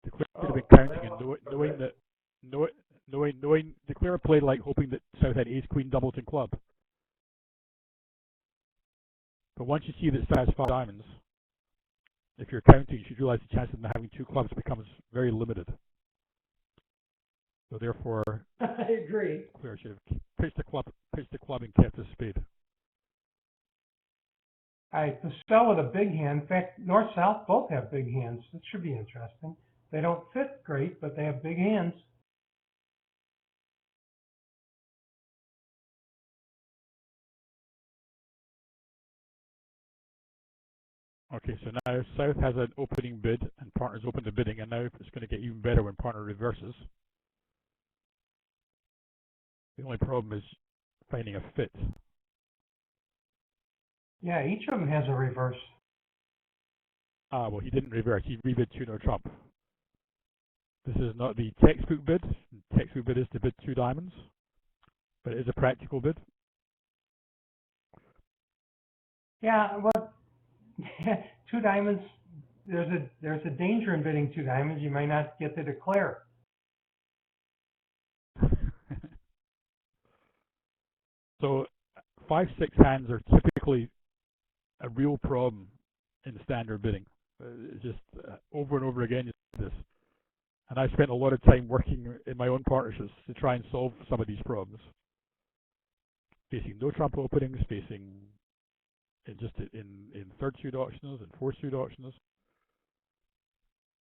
Declare could have been counting and knowing Declare played like hoping that South had ace queen doubleton club. But once you see that South has 5 diamonds, if you're counting, you should realize the chance of them having 2 clubs becomes very limited. So therefore, I agree. Declare should have pitched the club and kept the spade. Passell with a big hand. In fact, north-south both have big hands. That should be interesting. They don't fit great, but they have big hands. Okay, so now South has an opening bid and partner's open to bidding, and now it's going to get even better when partner reverses. The only problem is finding a fit. Yeah, each of them has a reverse. Ah, well, he didn't reverse. He rebid 2 no trump. This is not the textbook bid. The textbook bid is to bid 2 diamonds, but it is a practical bid. Yeah, well, 2 diamonds. There's a danger in bidding 2 diamonds. You might not get to declare. So 5-6 hands are typically a real problem in standard bidding. Just over and over again, you see this. And I've spent a lot of time working in my own partnerships to try and solve some of these problems. Facing no trump openings, facing in third suit auctions and fourth suit auctions.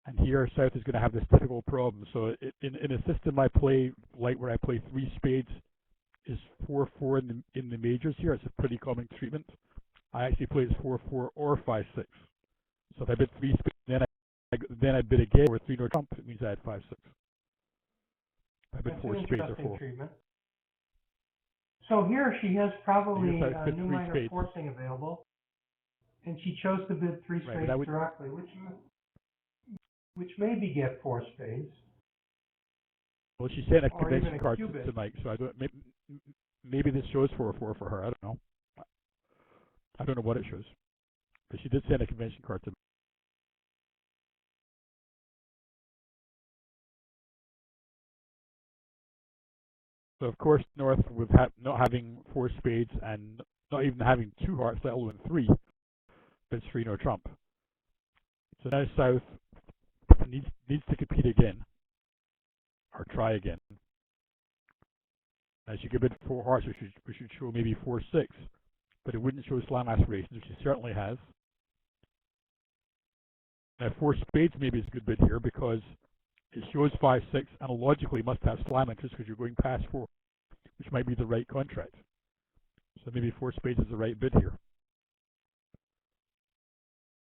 And here South is going to have this typical problem. So in a system I play, like where I play 3 spades, is 4-4 in the majors here. It's a pretty common treatment. I actually play it 4-4 or 5-6. So if I bid 3 spades, then I bid again or 3 no trump, it means I had 5-6. I bid 4 spades or 4. Treatment. So here she has probably a new minor forcing available, and she chose to bid 3 spades directly, which may beget 4 spades. Well, she sent a convention card to Mike, so I don't. Maybe this shows 4-4 for her. I don't know. I don't know what it shows, but she did send a convention card to Mike. So of course, North with not having 4 spades and not even having 2 hearts, let alone 3, bids 3 no trump. So now South needs to compete again, or try again. Now she could bid 4 hearts, which should show maybe 4-6, but it wouldn't show slam aspirations, which she certainly has. Now 4 spades maybe is a good bid here because it shows 5-6 and logically must have slam interest because you're going past 4, which might be the right contract. So maybe 4 spades is the right bid here.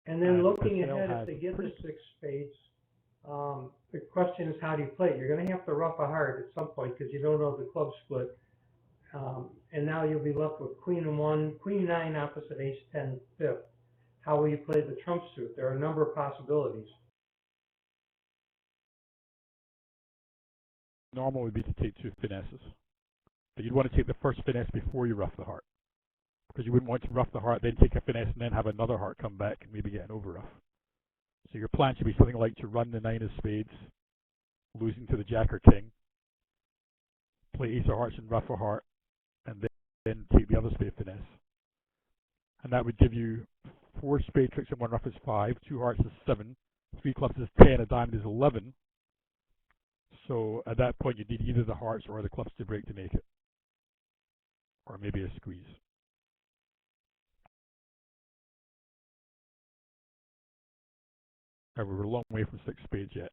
And then looking ahead, if they get the 6 spades, the question is how do you play it? You're going to have to rough a heart at some point because you don't know the club split. And now you'll be left with queen and 1, queen 9 opposite ace 10 fifth. How will you play the trump suit? There are a number of possibilities. Normal would be to take 2 finesses. But you'd want to take the first finesse before you rough the heart. Because you wouldn't want to rough the heart, then take a finesse, and then have another heart come back and maybe get an over rough. So your plan should be something like to run the 9 of spades, losing to the jack or king, play ace of hearts and rough a heart, and then take the other spade finesse. And that would give you 4 spade tricks and 1 rough is 5, 2 hearts is 7, 3 clubs is 10, a diamond is 11. So at that point you need either the hearts or the clubs to break to make it. Or maybe a squeeze. Now we're a long way from 6 spades yet.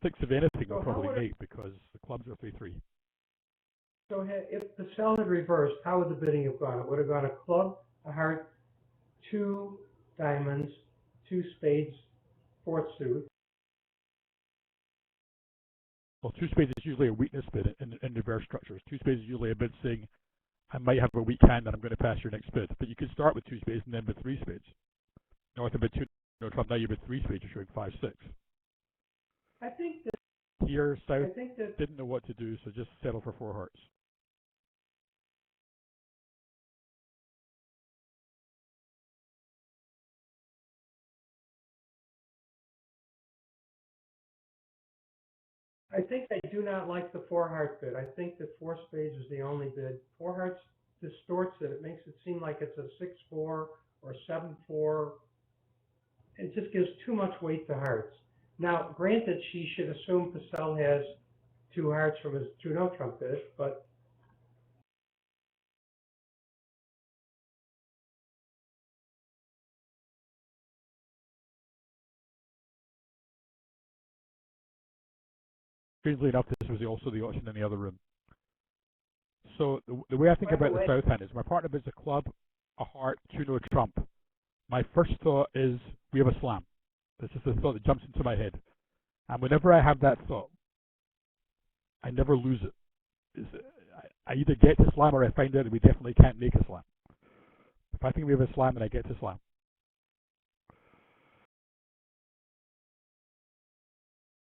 6 of anything will probably make because the clubs are 3-3. So if the cell had reversed, how would the bidding have gone? It would have gone a club, a heart, 2 diamonds, 2 spades, 4th suit. Well, 2 spades is usually a weakness bid in reverse structures. 2 spades is usually a bid saying, I might have a weak hand and I'm going to pass your next bid. But you could start with 2 spades and then with 3 spades. North of bid 2, no trump, now you're with 3 spades, you're showing 5-6. I think that, Here, South I think that, didn't know what to do, so just settle for 4 hearts. I think they do not like the 4-heart bid. I think that 4 spades is the only bid. 4 hearts distorts it. It makes it seem like it's a 6-4 or 7-4. It just gives too much weight to hearts. Now, granted, she should assume Passell has 2 hearts from his 2 no trump bid, but Strangely enough, this was also the option in the other room. So the way I think about the South hand is my partner bids a club, a heart, 2 no trump. My first thought is we have a slam. This is the thought that jumps into my head. And whenever I have that thought, I never lose it. I either get to slam or I find out that we definitely can't make a slam. If I think we have a slam, then I get to slam.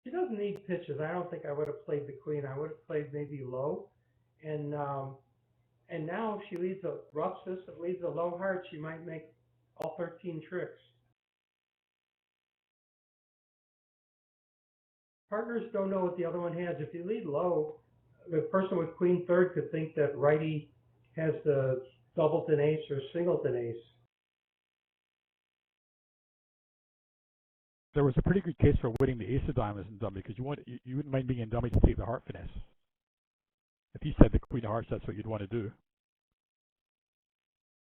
she doesn't need pitches. I don't think I would have played the queen. I would have played maybe low. And now if she leads a rough system, leads a low heart, she might make all 13 tricks. Partners don't know what the other one has. If you lead low, the person with queen third could think that righty has the doubleton ace or singleton ace. There was a pretty good case for winning the ace of diamonds in dummy because you wouldn't mind being in dummy to take the heart finesse. If he said the queen of hearts, that's what you'd want to do.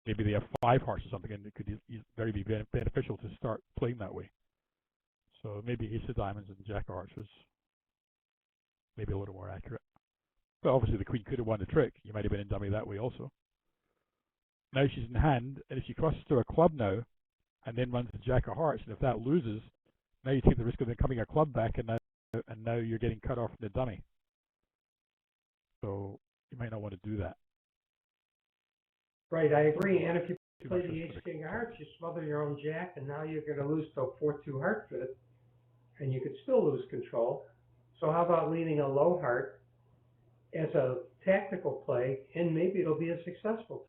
Maybe they have 5 hearts or something, and it could very be beneficial to start playing that way. So maybe ace of diamonds and jack of hearts was maybe a little more accurate. But obviously the queen could have won the trick. You might have been in dummy that way also. Now she's in hand, and if she crosses to a club now, and then runs the jack of hearts, and if that loses, now you take the risk of then coming a club back, and now you're getting cut off from the dummy. So you might not want to do that. Right, I agree. And if you play the ace king of hearts, you smother your own jack, and now you're going to lose to a 4-2 heart fit, and you could still lose control. So how about leading a low heart as a tactical play, and maybe it'll be a successful.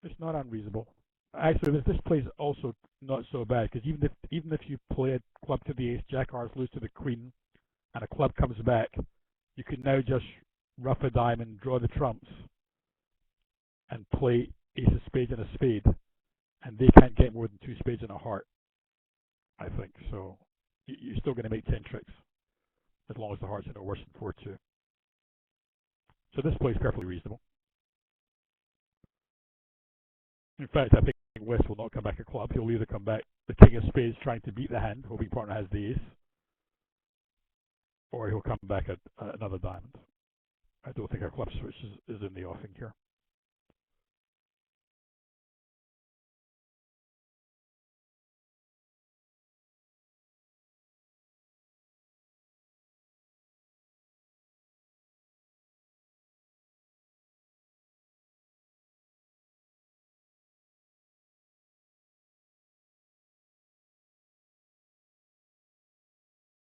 It's not unreasonable. Actually, this plays also not so bad because even if you play a club to the ace, jack hearts, lose to the queen, and a club comes back, you can now just rough a diamond, draw the trumps, and play ace of spades and a spade, and they can't get more than 2 spades and a heart. I think so. You're still going to make 10 tricks as long as the hearts are no worse than 4-2. So this plays perfectly reasonable. In fact, I think West will not come back a club. He'll either come back the king of spades trying to beat the hand, hoping partner has the ace, or he'll come back at another diamond. I don't think our club switch is in the offing here.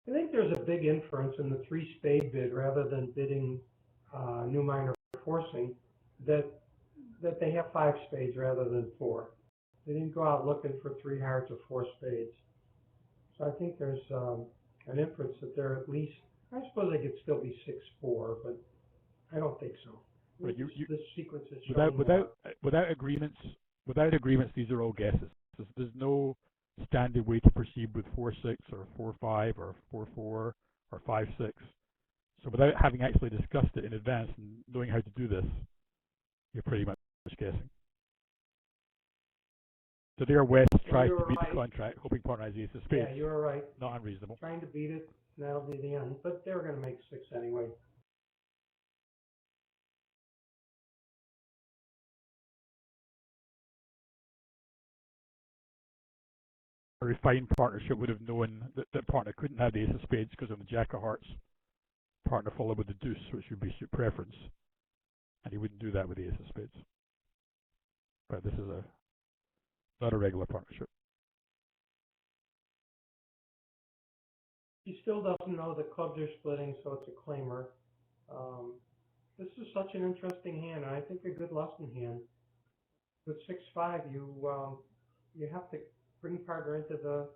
I think there's a big inference in the 3 spade bid rather than bidding new minor forcing that they have 5 spades rather than 4. They didn't go out looking for 3 hearts or 4 spades. So I think there's an inference that they're at least, I suppose they could still be 6-4, but I don't think so. But this sequence is without agreements, these are all guesses. There's no standard way to proceed with 4-6 or 4-5 or 4-4 or 5-6. So without having actually discussed it in advance and knowing how to do this, you're pretty much guessing. So there, West tries to beat the contract, hoping partner has the ace of spades. Yeah, you're right. Not unreasonable. Trying to beat it, and that'll be the end. But they're going to make 6 anyway. A refined partnership would have known that partner couldn't have the ace of spades because on the jack of hearts, partner followed with the deuce, which would be suit preference. And he wouldn't do that with the ace of spades. But this is not a regular partnership. He still doesn't know the clubs are splitting, so it's a claimer. This is such an interesting hand, and I think a good lesson hand. With 6-5, you have to bring partner into the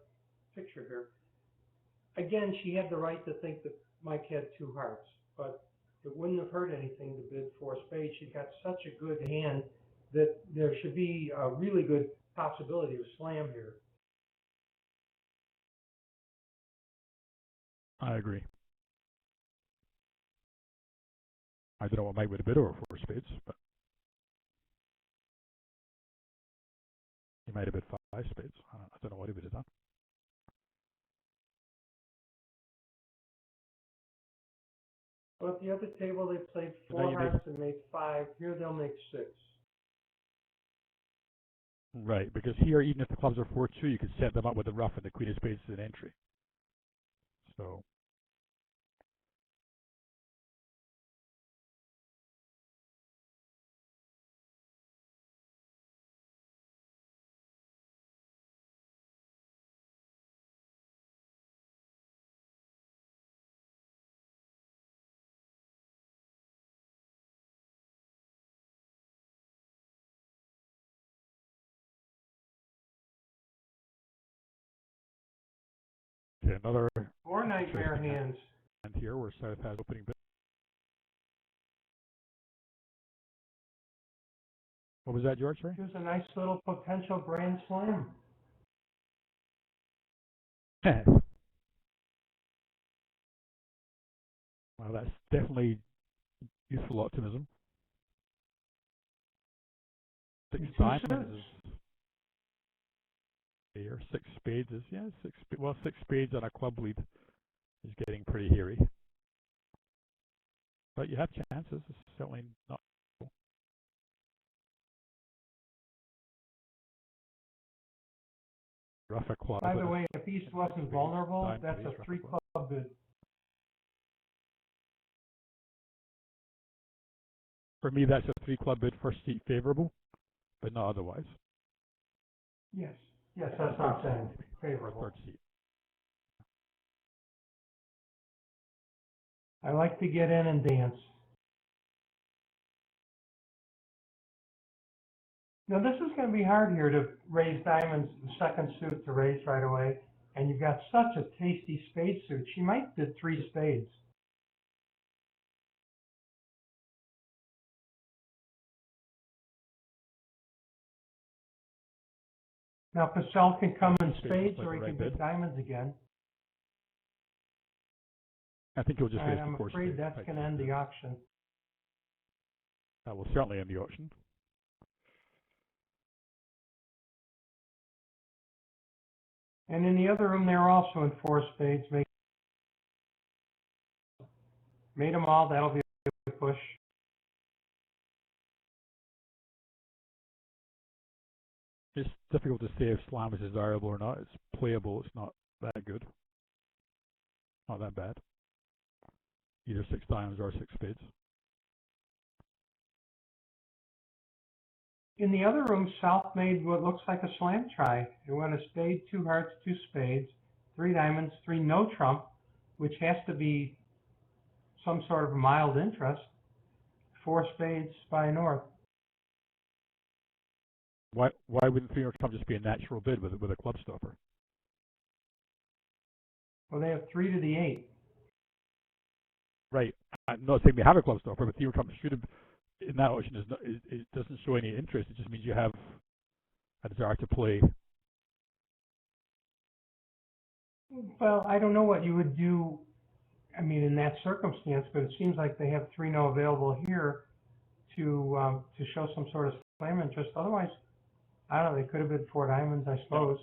picture here. Again, she had the right to think that Mike had 2 hearts, but it wouldn't have hurt anything to bid 4 spades. She got such a good hand that there should be a really good possibility of slam here. I agree. I don't know what Mike would have bid over 4 spades, but he might have bid 5 spades. I don't know what he would have done. Well, at the other table, they played But now 4 you hearts and made 5. Here, they'll make 6. Right, because here, even if the clubs are 4-2, you could set them up with the rough and the queen of spades as an entry. So, okay, another 4 nightmare interesting hands. hand here where South has opening bid. What was that, George? Sorry? Here's a nice little potential grand slam. Well, that's definitely youthful optimism. 6 diamonds is here. 6 spades is, yeah, 6 spades on a club lead is getting pretty hairy. But you have chances. It's certainly not. Rough a club. By the way, if East wasn't vulnerable, that's a 3 club bid. For me, that's a 3 club bid, first seat favorable, but not otherwise. Yes. Yes, that's what I'm saying. Favorable. Third seat. I like to get in and dance. Now this is going to be hard here to raise diamonds, the second suit to raise right away, and you've got such a tasty spade suit. She might bid 3 spades. Now Passell can come in spades, or he can bid diamonds again. I think he'll just raise I'm the 4 afraid spades. that's going to end the auction. That will certainly end the auction. And in the other room, they're also in 4 spades. Made them all. That'll be a push. It's difficult to say if slam is desirable or not. It's playable. It's not that good. Not that bad. Either 6 diamonds or 6 spades. In the other room, South made what looks like a slam try. It went a spade, 2 hearts, 2 spades, 3 diamonds, 3 no trump, which has to be some sort of mild interest, 4 spades by North. Why wouldn't 3 or trump just be a natural bid with a club stopper? Well, they have 3 to the 8. Right. I'm not saying they have a club stopper, but 3 or trump should have, in that auction, it doesn't show any interest. It just means you have a desire to play. Well, I don't know what you would do, I mean, in that circumstance, but it seems like they have 3 no available here to show some sort of slam interest. Otherwise, I don't know, they could have bid 4 diamonds, I suppose.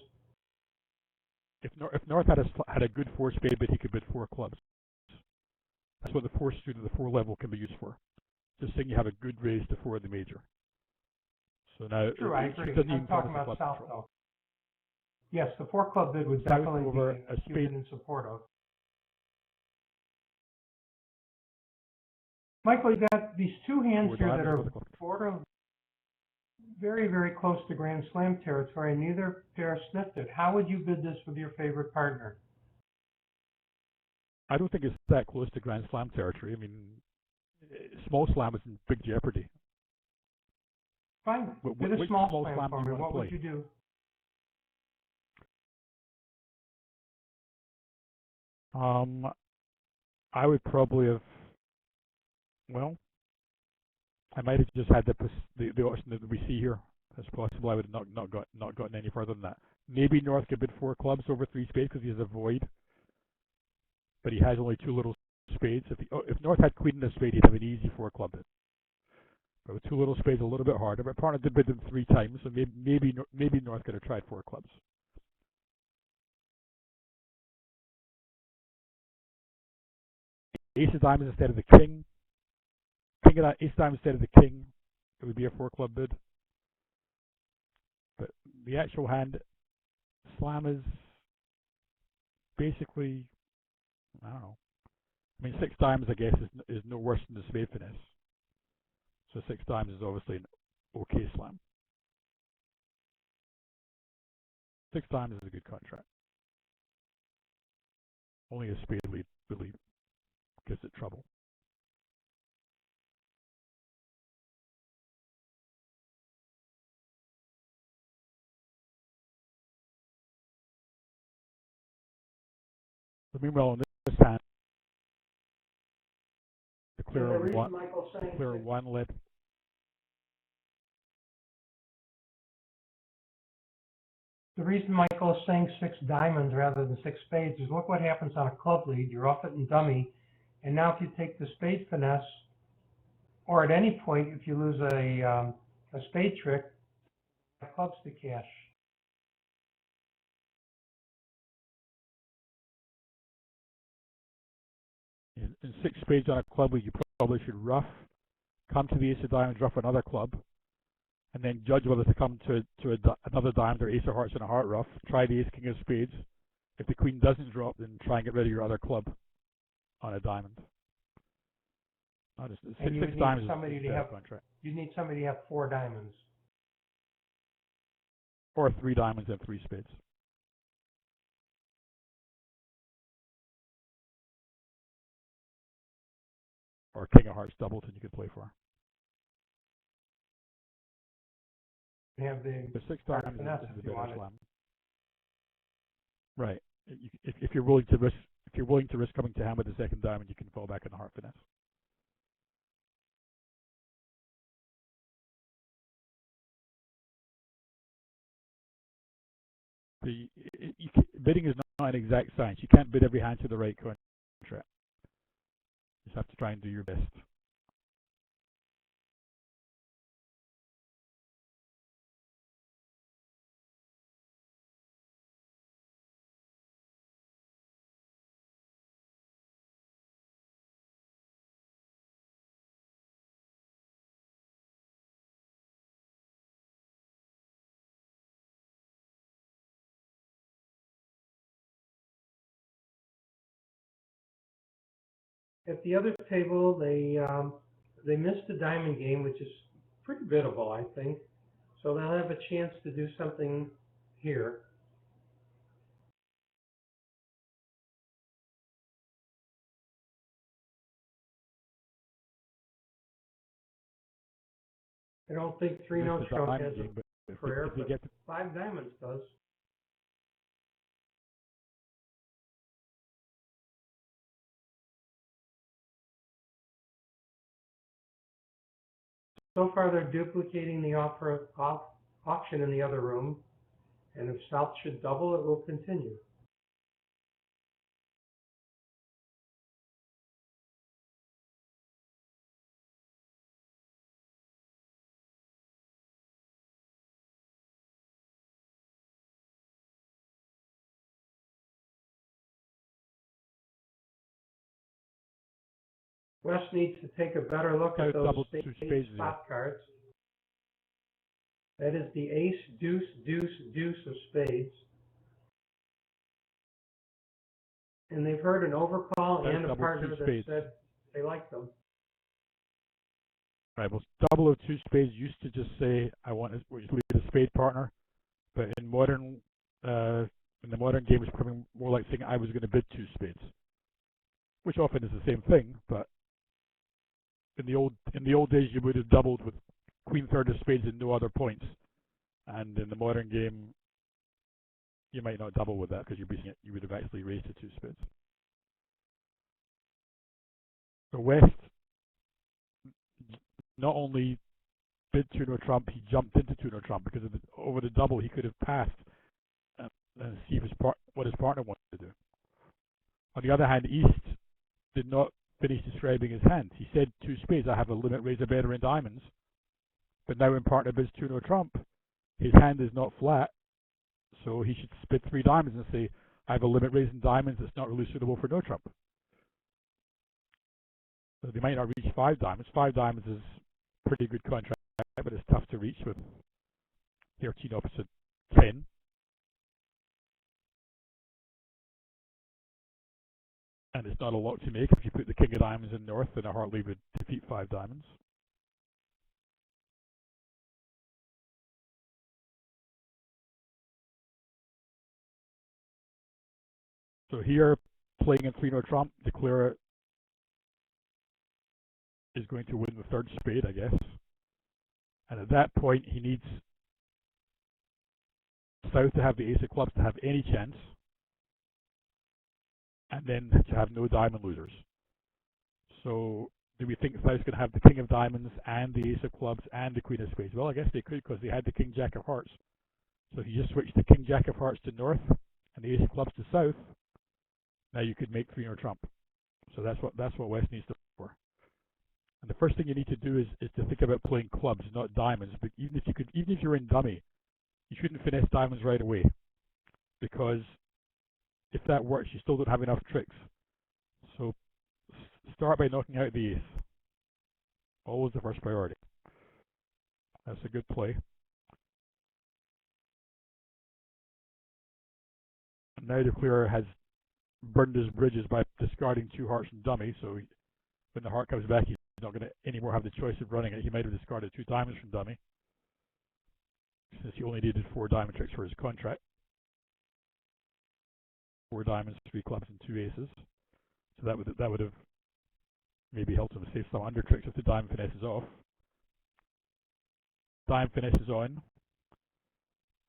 If North had a good 4 spade bid, he could bid 4 clubs. That's what the 4 suit of the 4 level can be used for. Just saying you have a good raise to 4 of the major. So now, true, I agree. I'm talking about South, though. Yes, the 4 club bid would definitely be a spade in support of. Michael, you got these two hands Four here that diamonds are with a club. border, very, very close to Grand Slam territory. Neither pair sniffed it. How would you bid this with your favorite partner? I don't think it's that close to Grand Slam territory. I mean, small slam is in big jeopardy. Fine. Bid a Which small small slam slam for do me. you want What to would play? you do? I would probably have. Well, I might have just had the option that we see here as possible. I would have not gotten any further than that. Maybe North could bid 4 clubs over 3 spades because he has a void, but he has only 2 little spades. If North had queen in a spade, he'd have an easy 4 club bid. But with 2 little spades, a little bit harder. But partner did bid them 3 times, so maybe North could have tried 4 clubs. Ace of diamonds instead of the king. Ace of diamonds instead of the king. It would be a 4 club bid. But the actual hand, slam is basically, I don't know. I mean, 6 diamonds, I guess, is no worse than the spade finesse. So 6 diamonds is obviously an okay slam. 6 diamonds is a good contract. Only a spade lead really gives it trouble. But meanwhile, on this hand, the clear one led. The reason Michael is saying 6 diamonds rather than 6 spades is look what happens on a club lead. You're off it and dummy. And now if you take the spade finesse, or at any point, if you lose a spade trick, clubs to cash. In 6 spades on a club lead, you probably should rough, come to the ace of diamonds, rough another club, and then judge whether to come to another diamond or ace of hearts and a heart rough. Try the ace king of spades. If the queen doesn't drop, then try and get rid of your other club on a diamond. And you 6 need diamonds somebody is to a have. contract. You need somebody to have 4 diamonds. Or 3 diamonds and 3 spades. Or king of hearts doubleton you could play for. You have the 6 diamonds finesse is if the you better want it. slam. Right. If you're willing to risk coming to hand with the second diamond, you can fall back on the heart finesse. Bidding is not an exact science. You can't bid every hand to the right contract. You just have to try and do your best. At the other table, they missed the diamond game, which is pretty biddable, I think. So they'll have a chance to do something here. I don't think 3 no stroke has a prayer, but 5 diamonds does. So far, they're duplicating the auction in the other room, and if South should double, it will continue. West needs to take a better look at those spades spot cards. That is the ace, deuce, deuce, deuce of spades. And they've heard an overcall and a partner that said they like them. Right. Well, 002 spades used to just say I want to lead a spade partner, but in the modern game, it's becoming more like saying I was going to bid 2 spades, which often is the same thing. But in the old days, you would have doubled with queen third of spades and no other points, and in the modern game, you might not double with that because you would have actually raised to 2 spades. So West not only bid 2 no trump, he jumped into 2 no trump because over the double he could have passed and see what his partner wanted to do. On the other hand, East did not finish describing his hand. He said 2 spades, I have a limit raiser better in diamonds, but now when partner bids 2 no trump, his hand is not flat, so he should bid 3 diamonds and say, I have a limit raise in diamonds that's not really suitable for no trump. So they might not reach 5 diamonds. 5 diamonds is pretty good contract, but it's tough to reach with 13 opposite 10. And it's not a lot to make if you put the king of diamonds in north and a heart lead would defeat 5 diamonds. So here, playing in 3 no trump, Declare is going to win the 3rd spade, I guess. And at that point, he needs South to have the ace of clubs to have any chance, and then to have no diamond losers. So do we think South's going to have the king of diamonds and the ace of clubs and the queen of spades? Well, I guess they could because they had the king jack of hearts. So if you just switch the king jack of hearts to north and the ace of clubs to south, now you could make 3 no trump. So that's what West needs to look for. And the first thing you need to do is to think about playing clubs, not diamonds. But even if you're in dummy, you shouldn't finesse diamonds right away, because if that works, you still don't have enough tricks. So start by knocking out the ace. Always the first priority. That's a good play. And now Declare has burned his bridges by discarding 2 hearts and dummy, so when the heart comes back, he's not going to anymore have the choice of running it. He might have discarded 2 diamonds from dummy, since he only needed 4 diamond tricks for his contract. 4 diamonds, 3 clubs, and 2 aces. So that would have maybe helped him save some under tricks if the diamond finesses off. Diamond finesses on,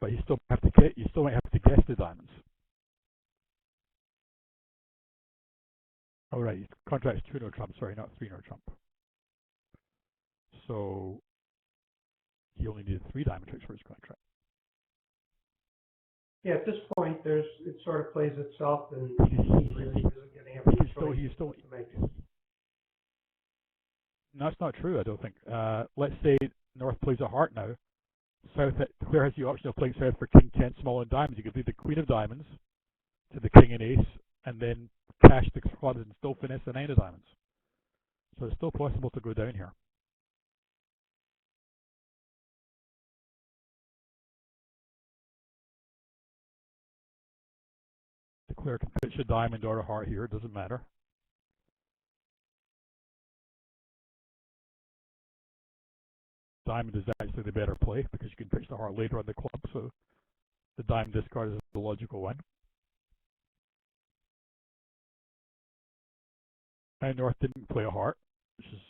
but you still might have to guess the diamonds. Oh right, his contract's 2 no trump. Sorry, not 3 no trump. So he only needed 3 diamond tricks for his contract. Yeah, at this point, it sort of plays itself, and he really isn't going to have any choice to make. No, that's not true, I don't think. Let's say North plays a heart now. South Declare has the option of playing South for king 10 small and diamonds. You could leave the queen of diamonds to the king and ace, and then cash the clubs and still finesse the 9 of diamonds. So it's still possible to go down here. Declare can pitch a diamond or a heart here, it doesn't matter. Diamond is actually the better play because you can pitch the heart later on the club, so the diamond discard is the logical one. And North didn't play a heart, which is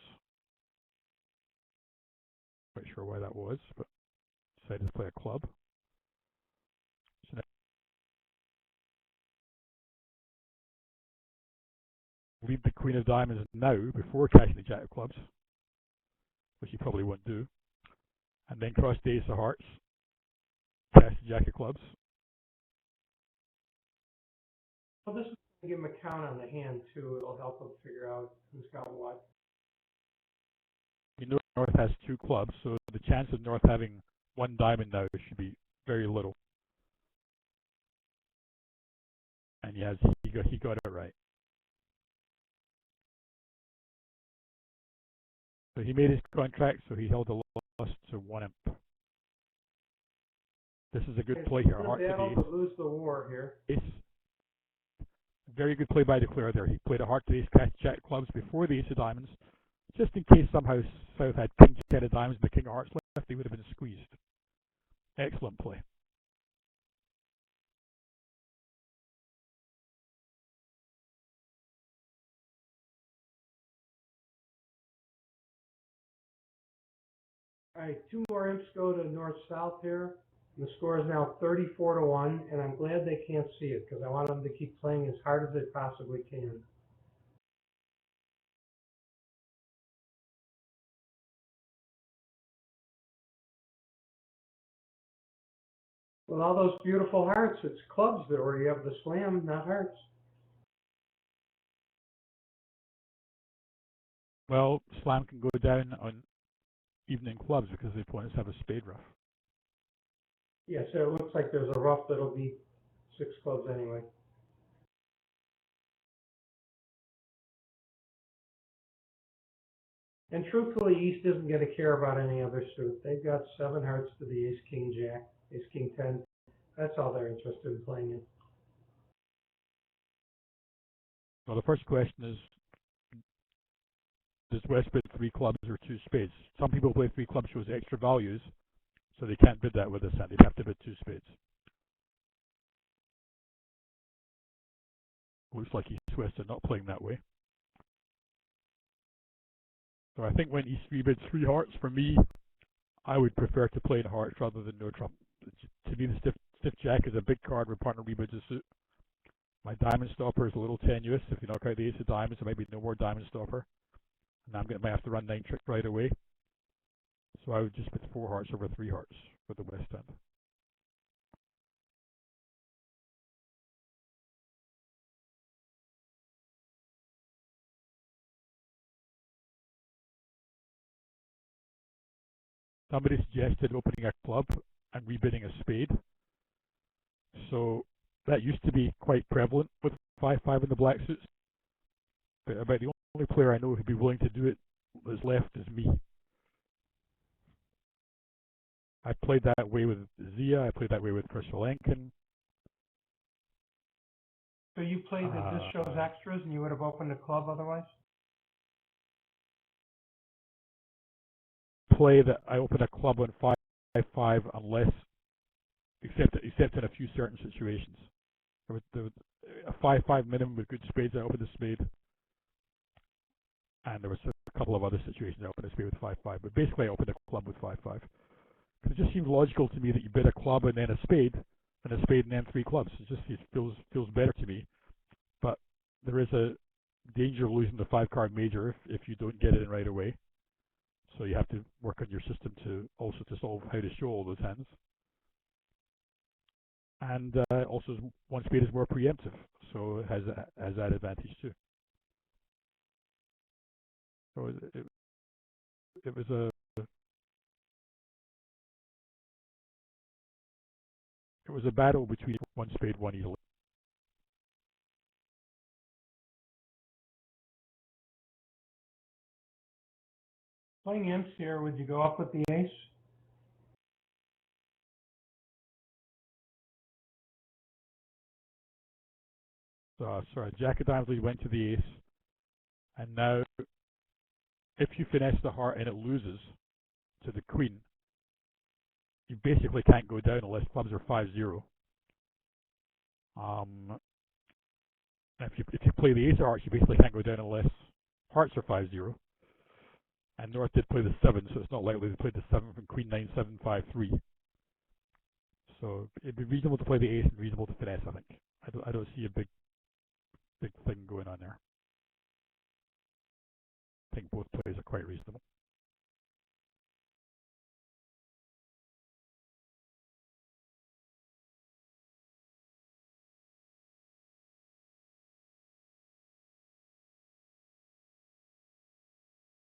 not quite sure why that was, but decided to play a club. So now leave the queen of diamonds now before cashing the jack of clubs, which you probably won't do, and then cross the ace of hearts, cash the jack of clubs. Well, this is going to give him a count on the hand, too. It'll help him figure out who's got what. You know North has 2 clubs, so the chance of North having 1 diamond now should be very little. And yes, he got it right. So he made his contract, so he held the loss to 1 imp. This is a good play here. Heart to the ace. Lose the war here. Ace. Very good play by Declare there. He played a heart to the ace, cash jack clubs before the ace of diamonds Just in case somehow South had king jack of diamonds and the king of hearts left, they would have been squeezed. Excellent play. All right, two more imps go to north-south here. The score is now 34-1, and I'm glad they can't see it because I want them to keep playing as hard as they possibly can. With all those beautiful hearts, it's clubs that where you have the slam, not hearts. Well, slam can go down on evening clubs because the opponents have a spade ruff. Yeah, so it looks like there's a ruff that'll be 6 clubs anyway. And truthfully, East isn't going to care about any other suit. They've got 7 hearts to the ace, king, jack, ace, king, 10. That's all they're interested in playing in. Well, the first question is, does West bid 3 clubs or 2 spades? Some people play 3 clubs shows extra values, so they can't bid that with this hand. They'd have to bid 2 spades. Looks like East West are not playing that way. So I think when East rebids 3 hearts, for me, I would prefer to play in hearts rather than no trump. To me, the stiff jack is a big card where partner rebids a suit. My diamond stopper is a little tenuous. If you knock out the ace of diamonds, there might be no more diamond stopper. And might have to run 9 trick right away. So I would just put 4 hearts over 3 hearts for the West End. Somebody suggested opening a club and rebidding a spade. So that used to be quite prevalent with 5-5 in the black suits. But about the only player I know who'd be willing to do it that's left is me. I played that way with Zia. I played that way with Passell. So you played that this shows extras and you would have opened a club otherwise? Play that I open a club on 5-5 unless, except in a few certain situations. There was a 5-5 minimum with good spades. I opened a spade, and there was a couple of other situations I opened a spade with 5-5. But basically, I opened a club with 5-5. It just seems logical to me that you bid a club and then a spade, and a spade and then 3 clubs. It feels better to me. But there is a danger of losing the 5-card major if you don't get it in right away. So you have to work on your system to solve how to show all those hands. And also, one spade is more preemptive, so it has that advantage too. So it was a battle between one spade, one easily. Playing imps here, would you go up with the ace? So sorry, jack of diamonds went to the ace, and now if you finesse the heart and it loses to the queen, you basically can't go down unless clubs are 5-0. If you play the ace of hearts, you basically can't go down unless hearts are 5-0. And North did play the 7, so it's not likely to play the 7 from Queen 9, 7, 5, 3. So it'd be reasonable to play the ace and reasonable to finesse, I think. I don't see a big thing going on there. I think both plays are quite reasonable.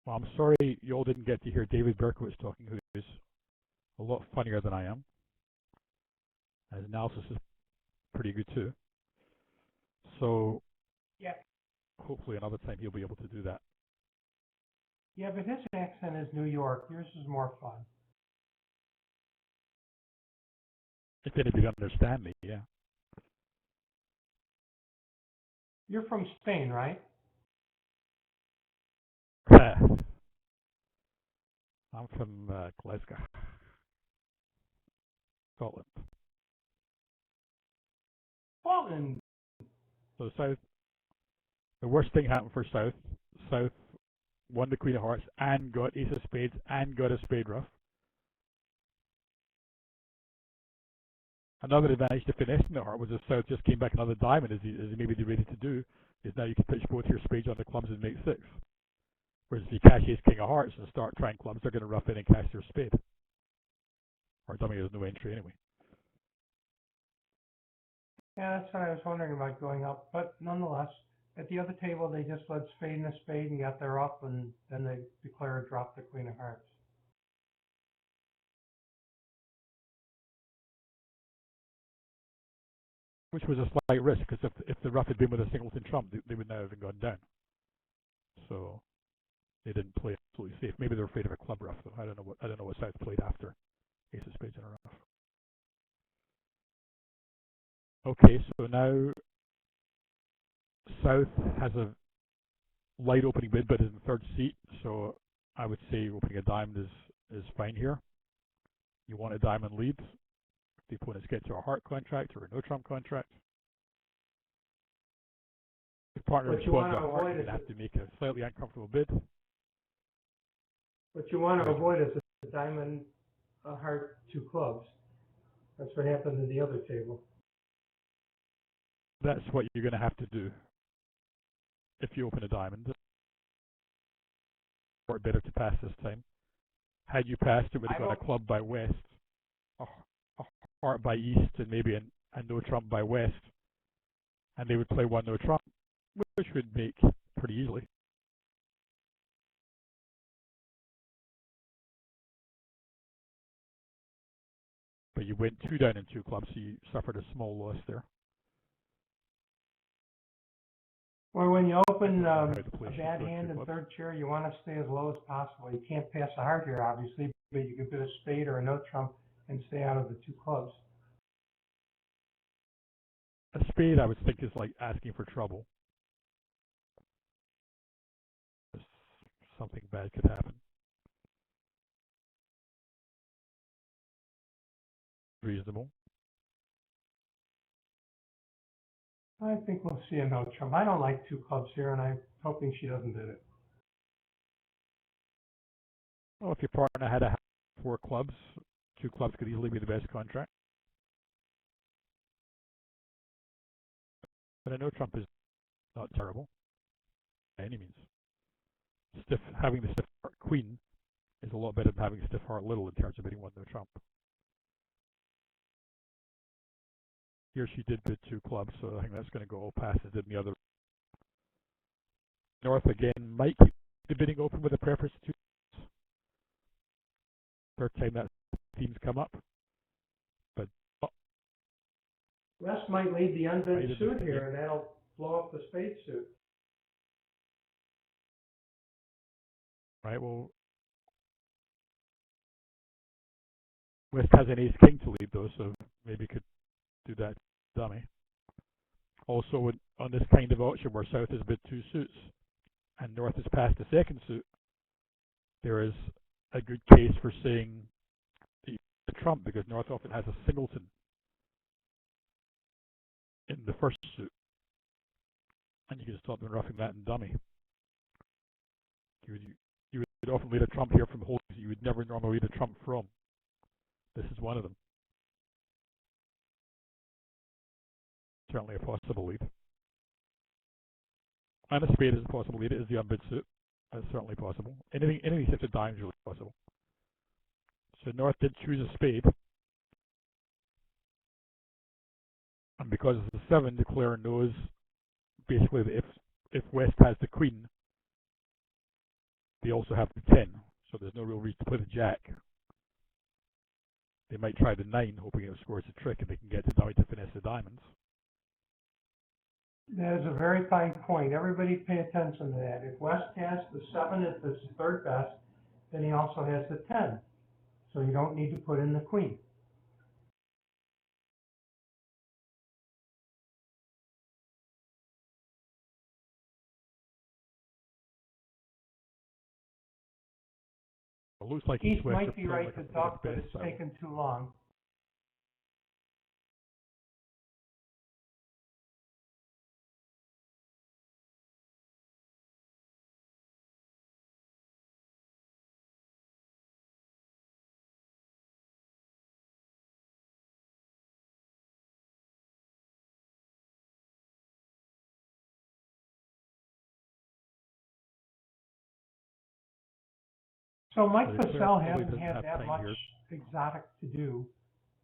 Well, I'm sorry you all didn't get to hear David Berkowitz talking, who is a lot funnier than I am. His analysis is pretty good too. So Yeah. Hopefully another time he'll be able to do that. Yeah, but his accent is New York. Yours is more fun. If anybody understand me, yeah. You're from Spain, right? I'm from Glasgow, Scotland. Scotland. So South, the worst thing happened for South. South won the Queen of Hearts and got Ace of Spades and got a spade ruff. Another advantage to finessing the heart was if South just came back another diamond, as he maybe they're ready to do, is now you can pitch both your spades on the clubs and make six. Whereas if you cash Ace King of Hearts and start trying clubs, they're going to rough in and cash their spade. Or dummy has no entry anyway. Yeah, that's what I was wondering about going up. But nonetheless, at the other table, they just led spade and a spade and got their up, and then they declared drop the Queen of Hearts. Which was a slight risk, because if the rough had been with a singleton trump, they would now have gone down. So they didn't play absolutely safe. Maybe they're afraid of a club rough, though. I don't know what South played after Ace of Spades in a rough. Okay, so now South has a light opening bid, but is in the third seat. So I would say opening a diamond is fine here. You want a diamond lead. If the opponents get to a heart contract or a no trump contract. If partner responds to a heart, you're going to have to make a slightly uncomfortable bid. What you want to avoid is a diamond, a heart, two clubs. That's what happened in the other table. That's what you're going to have to do if you open a diamond. Or better to pass this time. Had you passed, it would have got a club by west, a heart by east, and maybe a no trump by west, and they would play one no trump, which would make pretty easily. But you went two down in two clubs, so you suffered a small loss there. Or when you open a bad hand in third chair, you want to stay as low as possible. You can't pass a heart here, obviously, but you could put a spade or a no trump and stay out of the two clubs. A spade, I would think, is like asking for trouble. Something bad could happen. Reasonable. I think we'll see a no trump. I don't like two clubs here, and I'm hoping she doesn't do it. Well, if your partner had a four clubs, two clubs could easily be the best contract. But a no trump is not terrible by any means. Having the stiff heart queen is a lot better than having stiff heart little in terms of bidding one no trump. Here she did bid two clubs, so I think that's going to go all past as did in the other. North again might keep the bidding open with a preference to two. Third time that themes come up. But West might lead the unbid suit here, and that'll blow up the spade suit. Right, well, West has an ace king to lead though, so maybe could do that dummy. Also, on this kind of auction where South has bid two suits and North has passed the second suit, there is a good case for saying the trump, because North often has a singleton in the first suit, and you can stop them roughing that in dummy. You would often lead a trump here from holdings you would never normally lead a trump from. This is one of them. Certainly a possible lead. And a spade is a possible lead. It is the unbid suit. That's certainly possible. Anything except a dime is really possible. So North did choose a spade. And because it's a 7, declarer knows basically that if West has the queen, they also have the 10. So there's no real reason to play the jack. They might try the 9, hoping it scores a trick and they can get to dummy to finesse the diamonds. That is a very fine point. Everybody pay attention to that. If West has the 7 at the third best, then he also has the 10. So you don't need to put in the queen. It looks like Keith East West are might be playing right like to a bit duck, of but best it's style. taken too long. So Mike The declare Passell probably hasn't doesn't had have that time much here. exotic to do.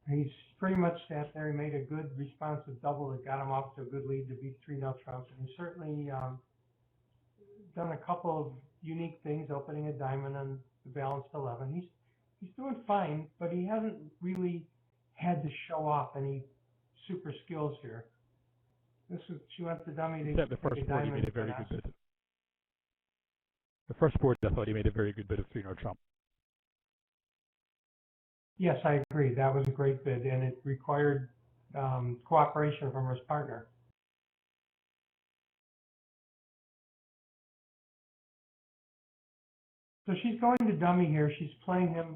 He's pretty much sat there. He made a good responsive double that got him off to a good lead to beat 3-0 Trump. And he's certainly done a couple of unique things, opening a diamond on the balanced 11. He's doing fine, but he hasn't really had to show off any super skills here. She went to dummy to Except the take first a board, he diamond made a very finesse. good bid. The first board, I thought he made a very good bid of 3-0 Trump. Yes, I agree. That was a great bid, and it required cooperation from his partner. So she's going to dummy here. She's playing him.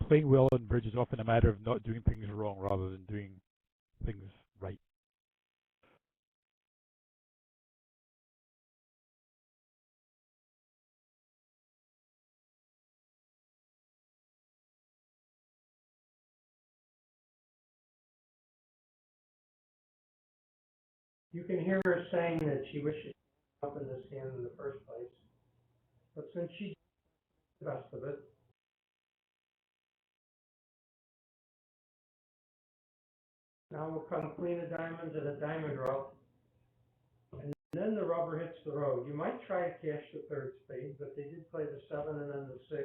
Playing well in bridge is often a matter of not doing things wrong rather than doing things right. You can hear her saying that she wishes she was up in this hand in the first place. But since she did the best of it, now will come queen of diamonds and a diamond rub. And then the rubber hits the road. You might try to cash the third spade, but they did play the 7 and then the 6.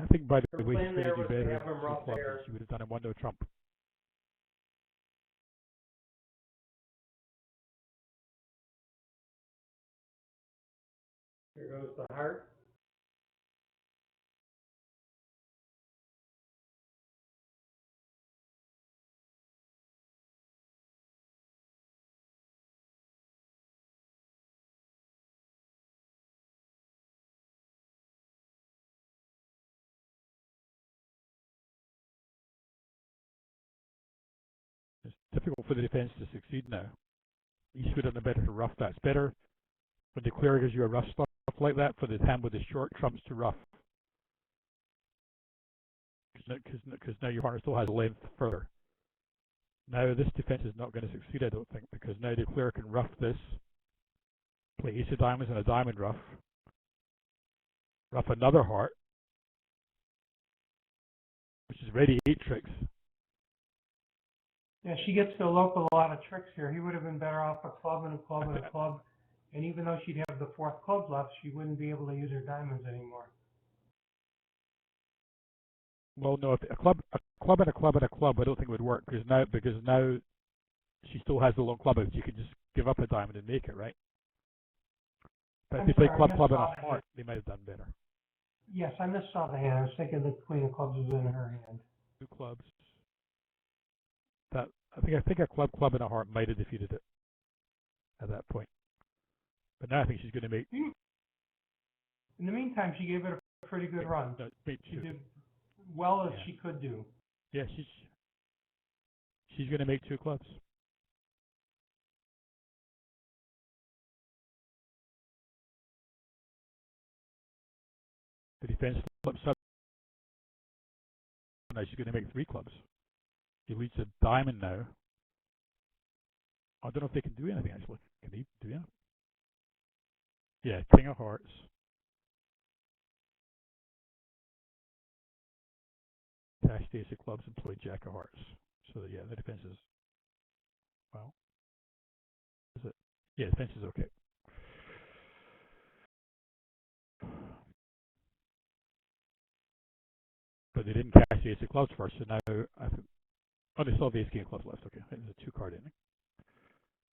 I think by Her the way plan he there faded you was to better have in him 2 rough clubs there. than she would have done in 1-0 Trump. Here goes the heart. It's difficult for the defense to succeed now. East would have done better to rough that. It's better when the clear gives you a rough stuff like that for the hand with the short trumps to rough. Because now your partner still has length further. Now this defense is not going to succeed, I don't think, because now the clear can rough this, play ace of diamonds and a diamond rough another heart, which is ready 8 tricks. Yeah, she gets to local a lot of tricks here. He would have been better off a club and a club and a club. And even though she'd have the 4th club left, she wouldn't be able to use her diamonds anymore. Well, no, if a club and a club and a club, I don't think it would work because now she still has the long club out. You can just give up a diamond and make it, right? But if they play club and a heart, they might have done better. Yes, I missaw the hand. I was thinking the queen of clubs was in her hand. 2 clubs. I think a club and a heart might have defeated it at that point. But now I think she's going to make. In the meantime, she gave it a pretty good run. No, she did well as she could do. Yeah, she's going to make 2 clubs. The defense flips up. Now she's going to make 3 clubs. He leads a diamond now. I don't know if they can do anything actually. Can they do anything? Yeah, king of hearts. Cash the ace of clubs and play jack of hearts. So yeah, the defense is, well, is it? Yeah, the defense is okay. But they didn't cash the ace of clubs first, so now I think, oh, they still have the ace king of clubs left. Okay, I think there's a 2 card inning.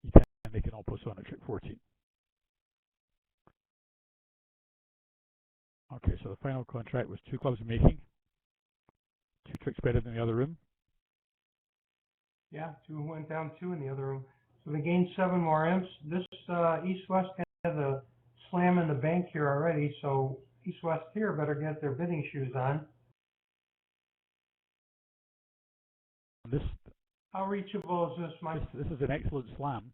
You can make an all plus 1 at trick 14. Okay, so the final contract was 2 clubs making. tricks better than the other room. Yeah, two went down two in the other room. So they gained 7 more imps. This East-West has a slam in the bank here already, so East-West here better get their bidding shoes on. This How reachable is this, Mike? this is an excellent slam.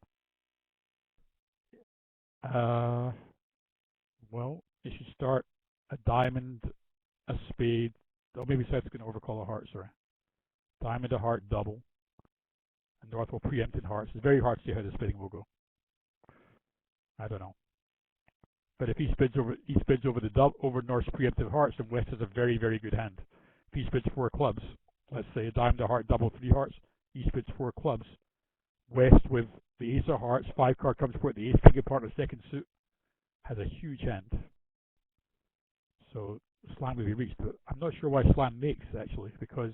Well, you should start a diamond, a spade. Oh, maybe Seth's going to overcall a heart, sorry. Diamond, a heart, double. And North will preempt in hearts. It's very hard to see how this bidding will go. I don't know. But if he spids over over North's preemptive hearts, then West has a very, very good hand. If he spids 4 clubs, let's say a diamond, a heart, double, 3 hearts, he spids 4 clubs. West with the ace of hearts, 5 card comes forward, the ace finger part of the second suit, has a huge hand. So slam will be reached. But I'm not sure why slam makes, actually, because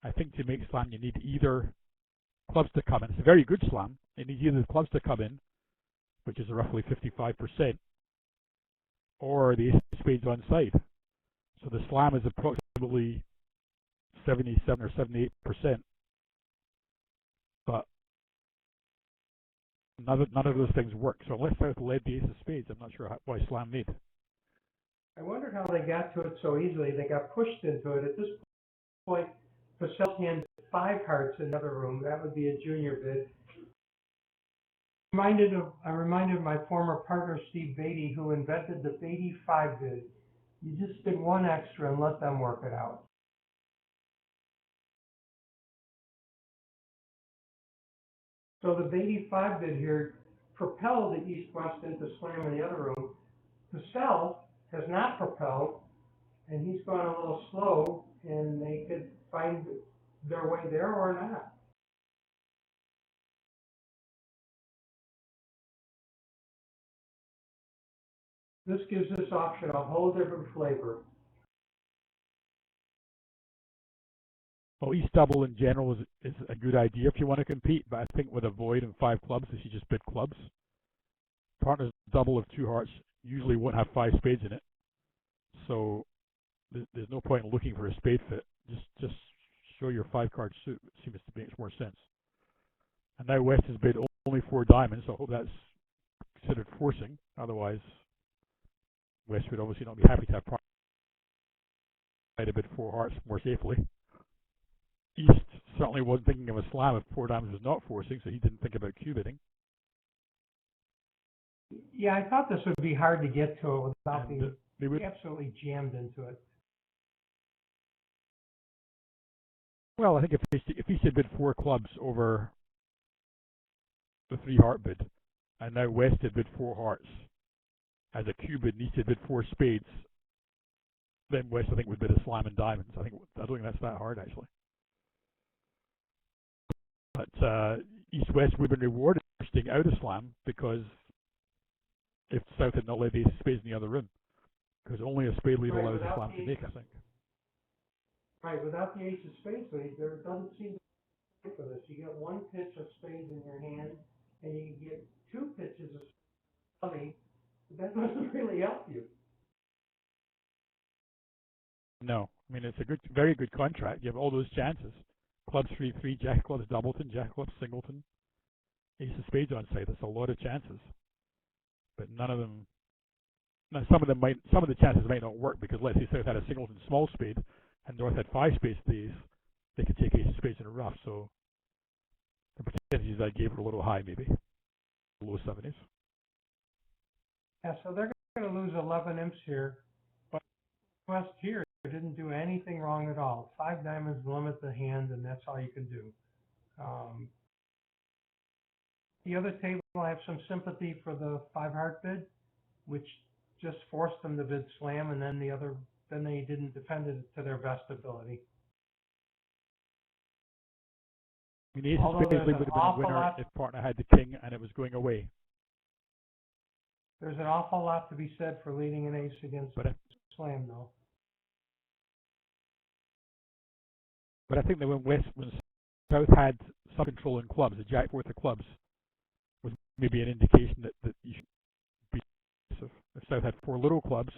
I think to make slam you need either clubs to come in. It's a very good slam. It needs either the clubs to come in, which is roughly 55%, or the ace of spades on side. So the slam is approximately 77 or 78%. But none of those things work. So unless South led the ace of spades, I'm not sure why slam made. I wondered how they got to it so easily. They got pushed into it. At this point, Passell hand 5 hearts in the other room. That would be a junior bid. I reminded of my former partner, Steve Beatty, who invented the Beatty 5 bid. You just bid 1 extra and let them work it out. So the Beatty 5 bid here propelled the East-West into slam in the other room. Passell has not propelled, and he's gone a little slow, and they could find their way there or not. This gives this option a whole different flavor. Well, East double in general is a good idea if you want to compete, but I think with a void and 5 clubs, if you just bid clubs, partners double of 2 hearts usually won't have 5 spades in it. So there's no point in looking for a spade fit. Just show your 5 card suit. It seems to make more sense. And now West has bid only 4 diamonds, so I hope that's considered forcing. Otherwise, West would obviously not be happy to have partners to bid 4 hearts more safely. East certainly wasn't thinking of a slam if 4 diamonds was not forcing, so he didn't think about Q bidding. Yeah, I thought this would be hard to get to it without being absolutely jammed into it. Well, I think if he said bid 4 clubs over the 3 heart bid, and now West had bid 4 hearts as a Q bid, and East had bid 4 spades, then West I think would bid a slam and diamonds. I don't think that's that hard actually. But East-West would have been rewarded for staying out of slam because if South had not led the ace of spades in the other room, because only a spade lead allows a slam to make, I think. Right, without the ace of spades, there doesn't seem to be for this. You get 1 pitch of spades in your hand, and you get 2 pitches of spades. That doesn't really help you. No, I mean it's a very good contract. You have all those chances. Clubs 3-3, Jack clubs doubleton, Jack clubs singleton, ace of spades on side. That's a lot of chances, but none of them. Now some of the chances might not work because let's say South had a singleton small spade and North had 5 spades to these, they could take ace of spades in a rough. So the percentages I gave were a little high, maybe low 70s. Yeah, so they're going to lose 11 imps here, but West here didn't do anything wrong at all. 5 diamonds limit the hand, and that's all you can do. The other table, I have some sympathy for the 5 heart bid, which just forced them to bid slam, and then they didn't defend it to their best ability. I mean, the ace of spades would have been a winner if partner had the king and it was going away. There's an awful lot to be said for leading an ace against slam, though. But I think that when South had some control in clubs, the Jack fourth of clubs was maybe an indication that you should be aggressive. If South had 4 little clubs,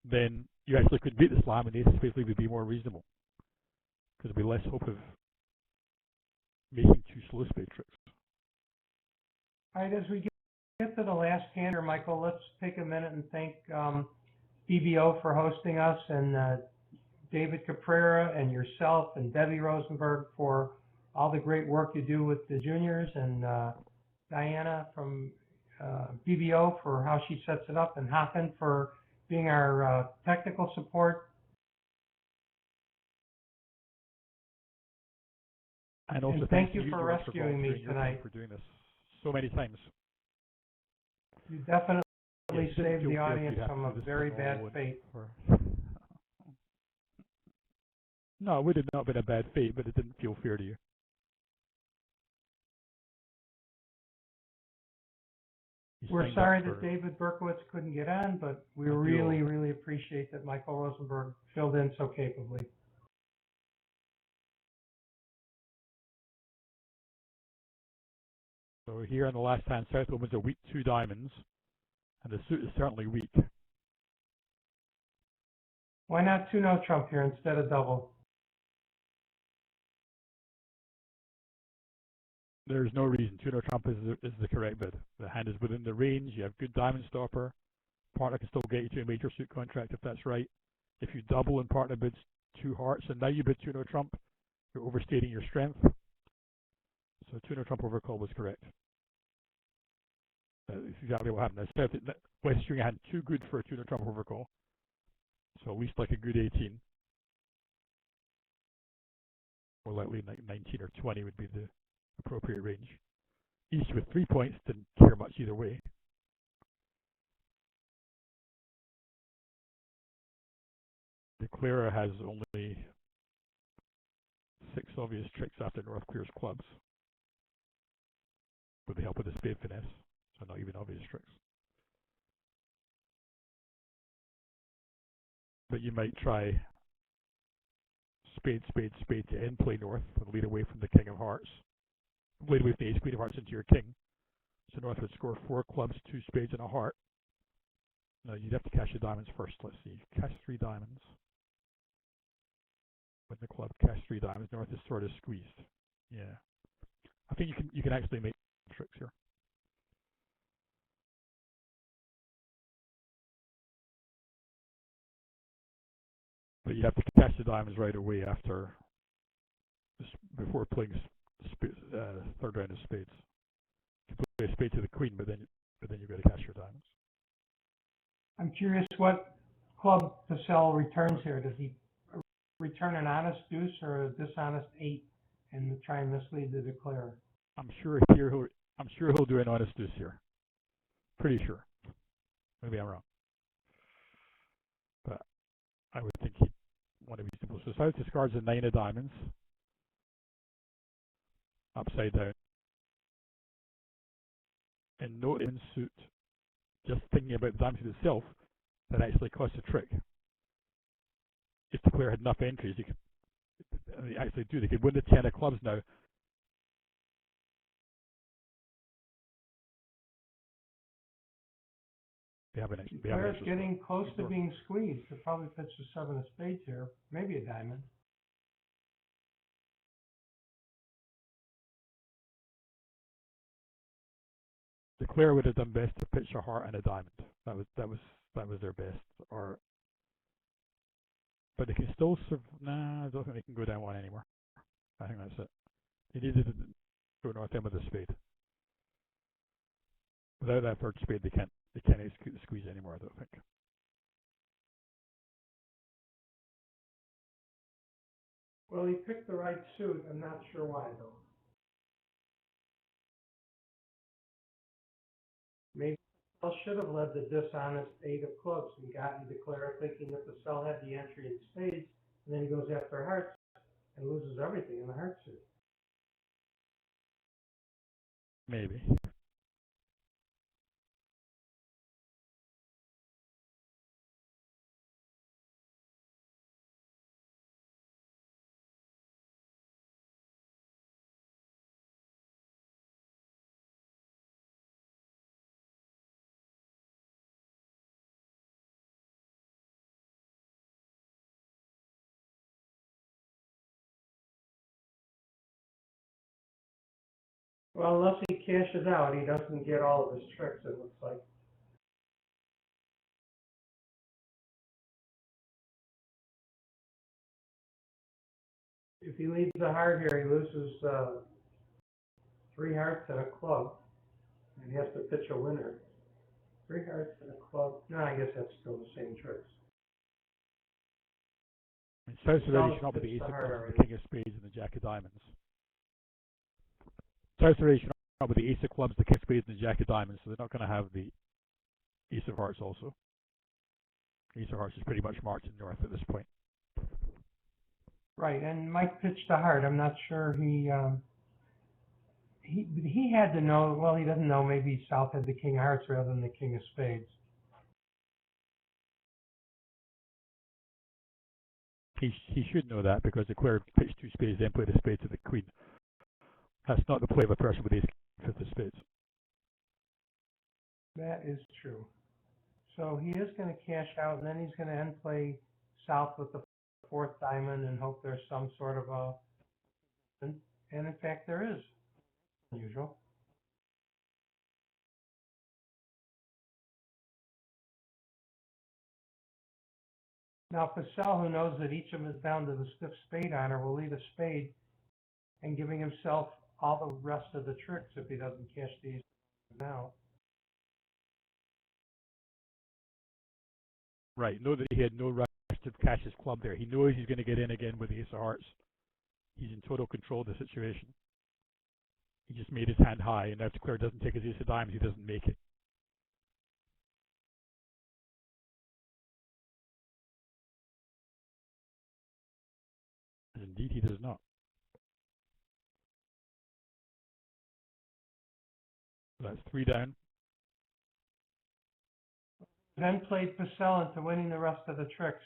then you actually could beat the slam and the ace of spades would be more reasonable. because there'll be less hope of making two slow spade tricks. All right, as we get to the last hand here, Michael, let's take a minute and thank BBO for hosting us, and David Caprera and yourself and Debbie Rosenberg for all the great work you do with the juniors, and Diana from BBO for how she sets it up, and Hakan for being our technical support. And also thank you to for George, rescuing me tonight. For doing this so many times. You definitely Yeah, saved the audience from a very bad fate. No, it would have not been a bad fate, but it didn't feel fair to you. We're sorry that David Berkowitz couldn't get on, but we really appreciate that Michael Rosenberg filled in so capably. So here on the last hand, South opens a weak 2 diamonds, and the suit is certainly weak. Why not 2 no trump here instead of double? There's no reason. 2 no trump is the correct bid. The hand is within the range. You have good diamond stopper. Partner can still get you to a major suit contract if that's right. If you double and partner bids 2 hearts, and now you bid 2 no trump, you're overstating your strength. So 2 no trump overcall was correct. That's exactly what happened. I said that West String had too good for a 2 no trump overcall. So at least like a good 18. More likely like 19 or 20 would be the appropriate range. East with 3 points didn't care much either way. The clearer has only 6 obvious tricks after North clears clubs, with the help of the spade finesse, so not even obvious tricks. But you might try spade, spade, spade to end play North and lead away from the king of hearts. Lead away from the ace queen of hearts into your king. So North would score 4 clubs, 2 spades, and a heart. No, you'd have to cash the diamonds first. Let's see. Cash 3 diamonds. With the club, cash 3 diamonds. North is sort of squeezed. Yeah. I think you can actually make tricks here. But you have to cash the diamonds right away after, before playing third round of spades. You can play a spade to the queen, but then you've got to cash your diamonds. I'm curious what club Passell returns here. Does he return an honest deuce or a dishonest 8 and try and mislead the declarer? I'm sure he'll do an honest deuce here. Pretty sure. Maybe I'm wrong. But I would think he'd want to be simple. So South discards a 9 of diamonds. Upside down. And note in suit, just thinking about the diamond suit itself, that actually costs a trick. If the player had enough entries, he could, they actually do. They could win the 10 of clubs now. The player's getting close to being squeezed. He'll probably pitch a 7 of spades here, maybe a diamond. The clear would have done best to pitch a heart and a diamond. That was their best. But they can still nah, I don't think they can go down 1 anymore. I think that's it. They needed to go North end with a spade. Without that third spade, they can't squeeze anymore, I don't think. Well, he picked the right suit. I'm not sure why, though. Maybe Passell should have led the dishonest 8 of clubs and gotten declarer thinking that Passell had the entry in spades, and then he goes after hearts and loses everything in the heart suit. Maybe. Well, unless he cashes out, he doesn't get all of his tricks, it looks like. If he leaves a heart here, he loses 3 hearts and a club, and he has to pitch a winner. 3 hearts and a club. No, I guess that's still the same tricks. And South's already South shown up with the pitched ace the of heart clubs, the already. king of spades, and the jack of diamonds. South's already shown up with the ace of clubs, the king of spades, and the jack of diamonds, so they're not going to have the ace of hearts also. Ace of hearts is pretty much marching north at this point. Right, and Mike pitched a heart. I'm not sure he had to know. Well, he doesn't know. Maybe South had the king of hearts rather than the king of spades. He should know that because the player pitched 2 spades, then played a spade to the queen. That's not the play of a person with ace fifth of spades. That is true. So he is going to cash out, and then he's going to end play South with the 4th diamond and hope there's some sort of a. And in fact, there is. Unusual. Now, Passell, who knows that each of them is down to the stiff spade honor, will lead a spade and giving himself all the rest of the tricks if he doesn't cash these now. Right. Know that he had no rush to cash his club there. He knows he's going to get in again with the ace of hearts. He's in total control of the situation. He just made his hand high, and now if the player doesn't take his ace of diamonds, he doesn't make it. And indeed, he does not. So that's 3 down. Then played Passell into winning the rest of the tricks.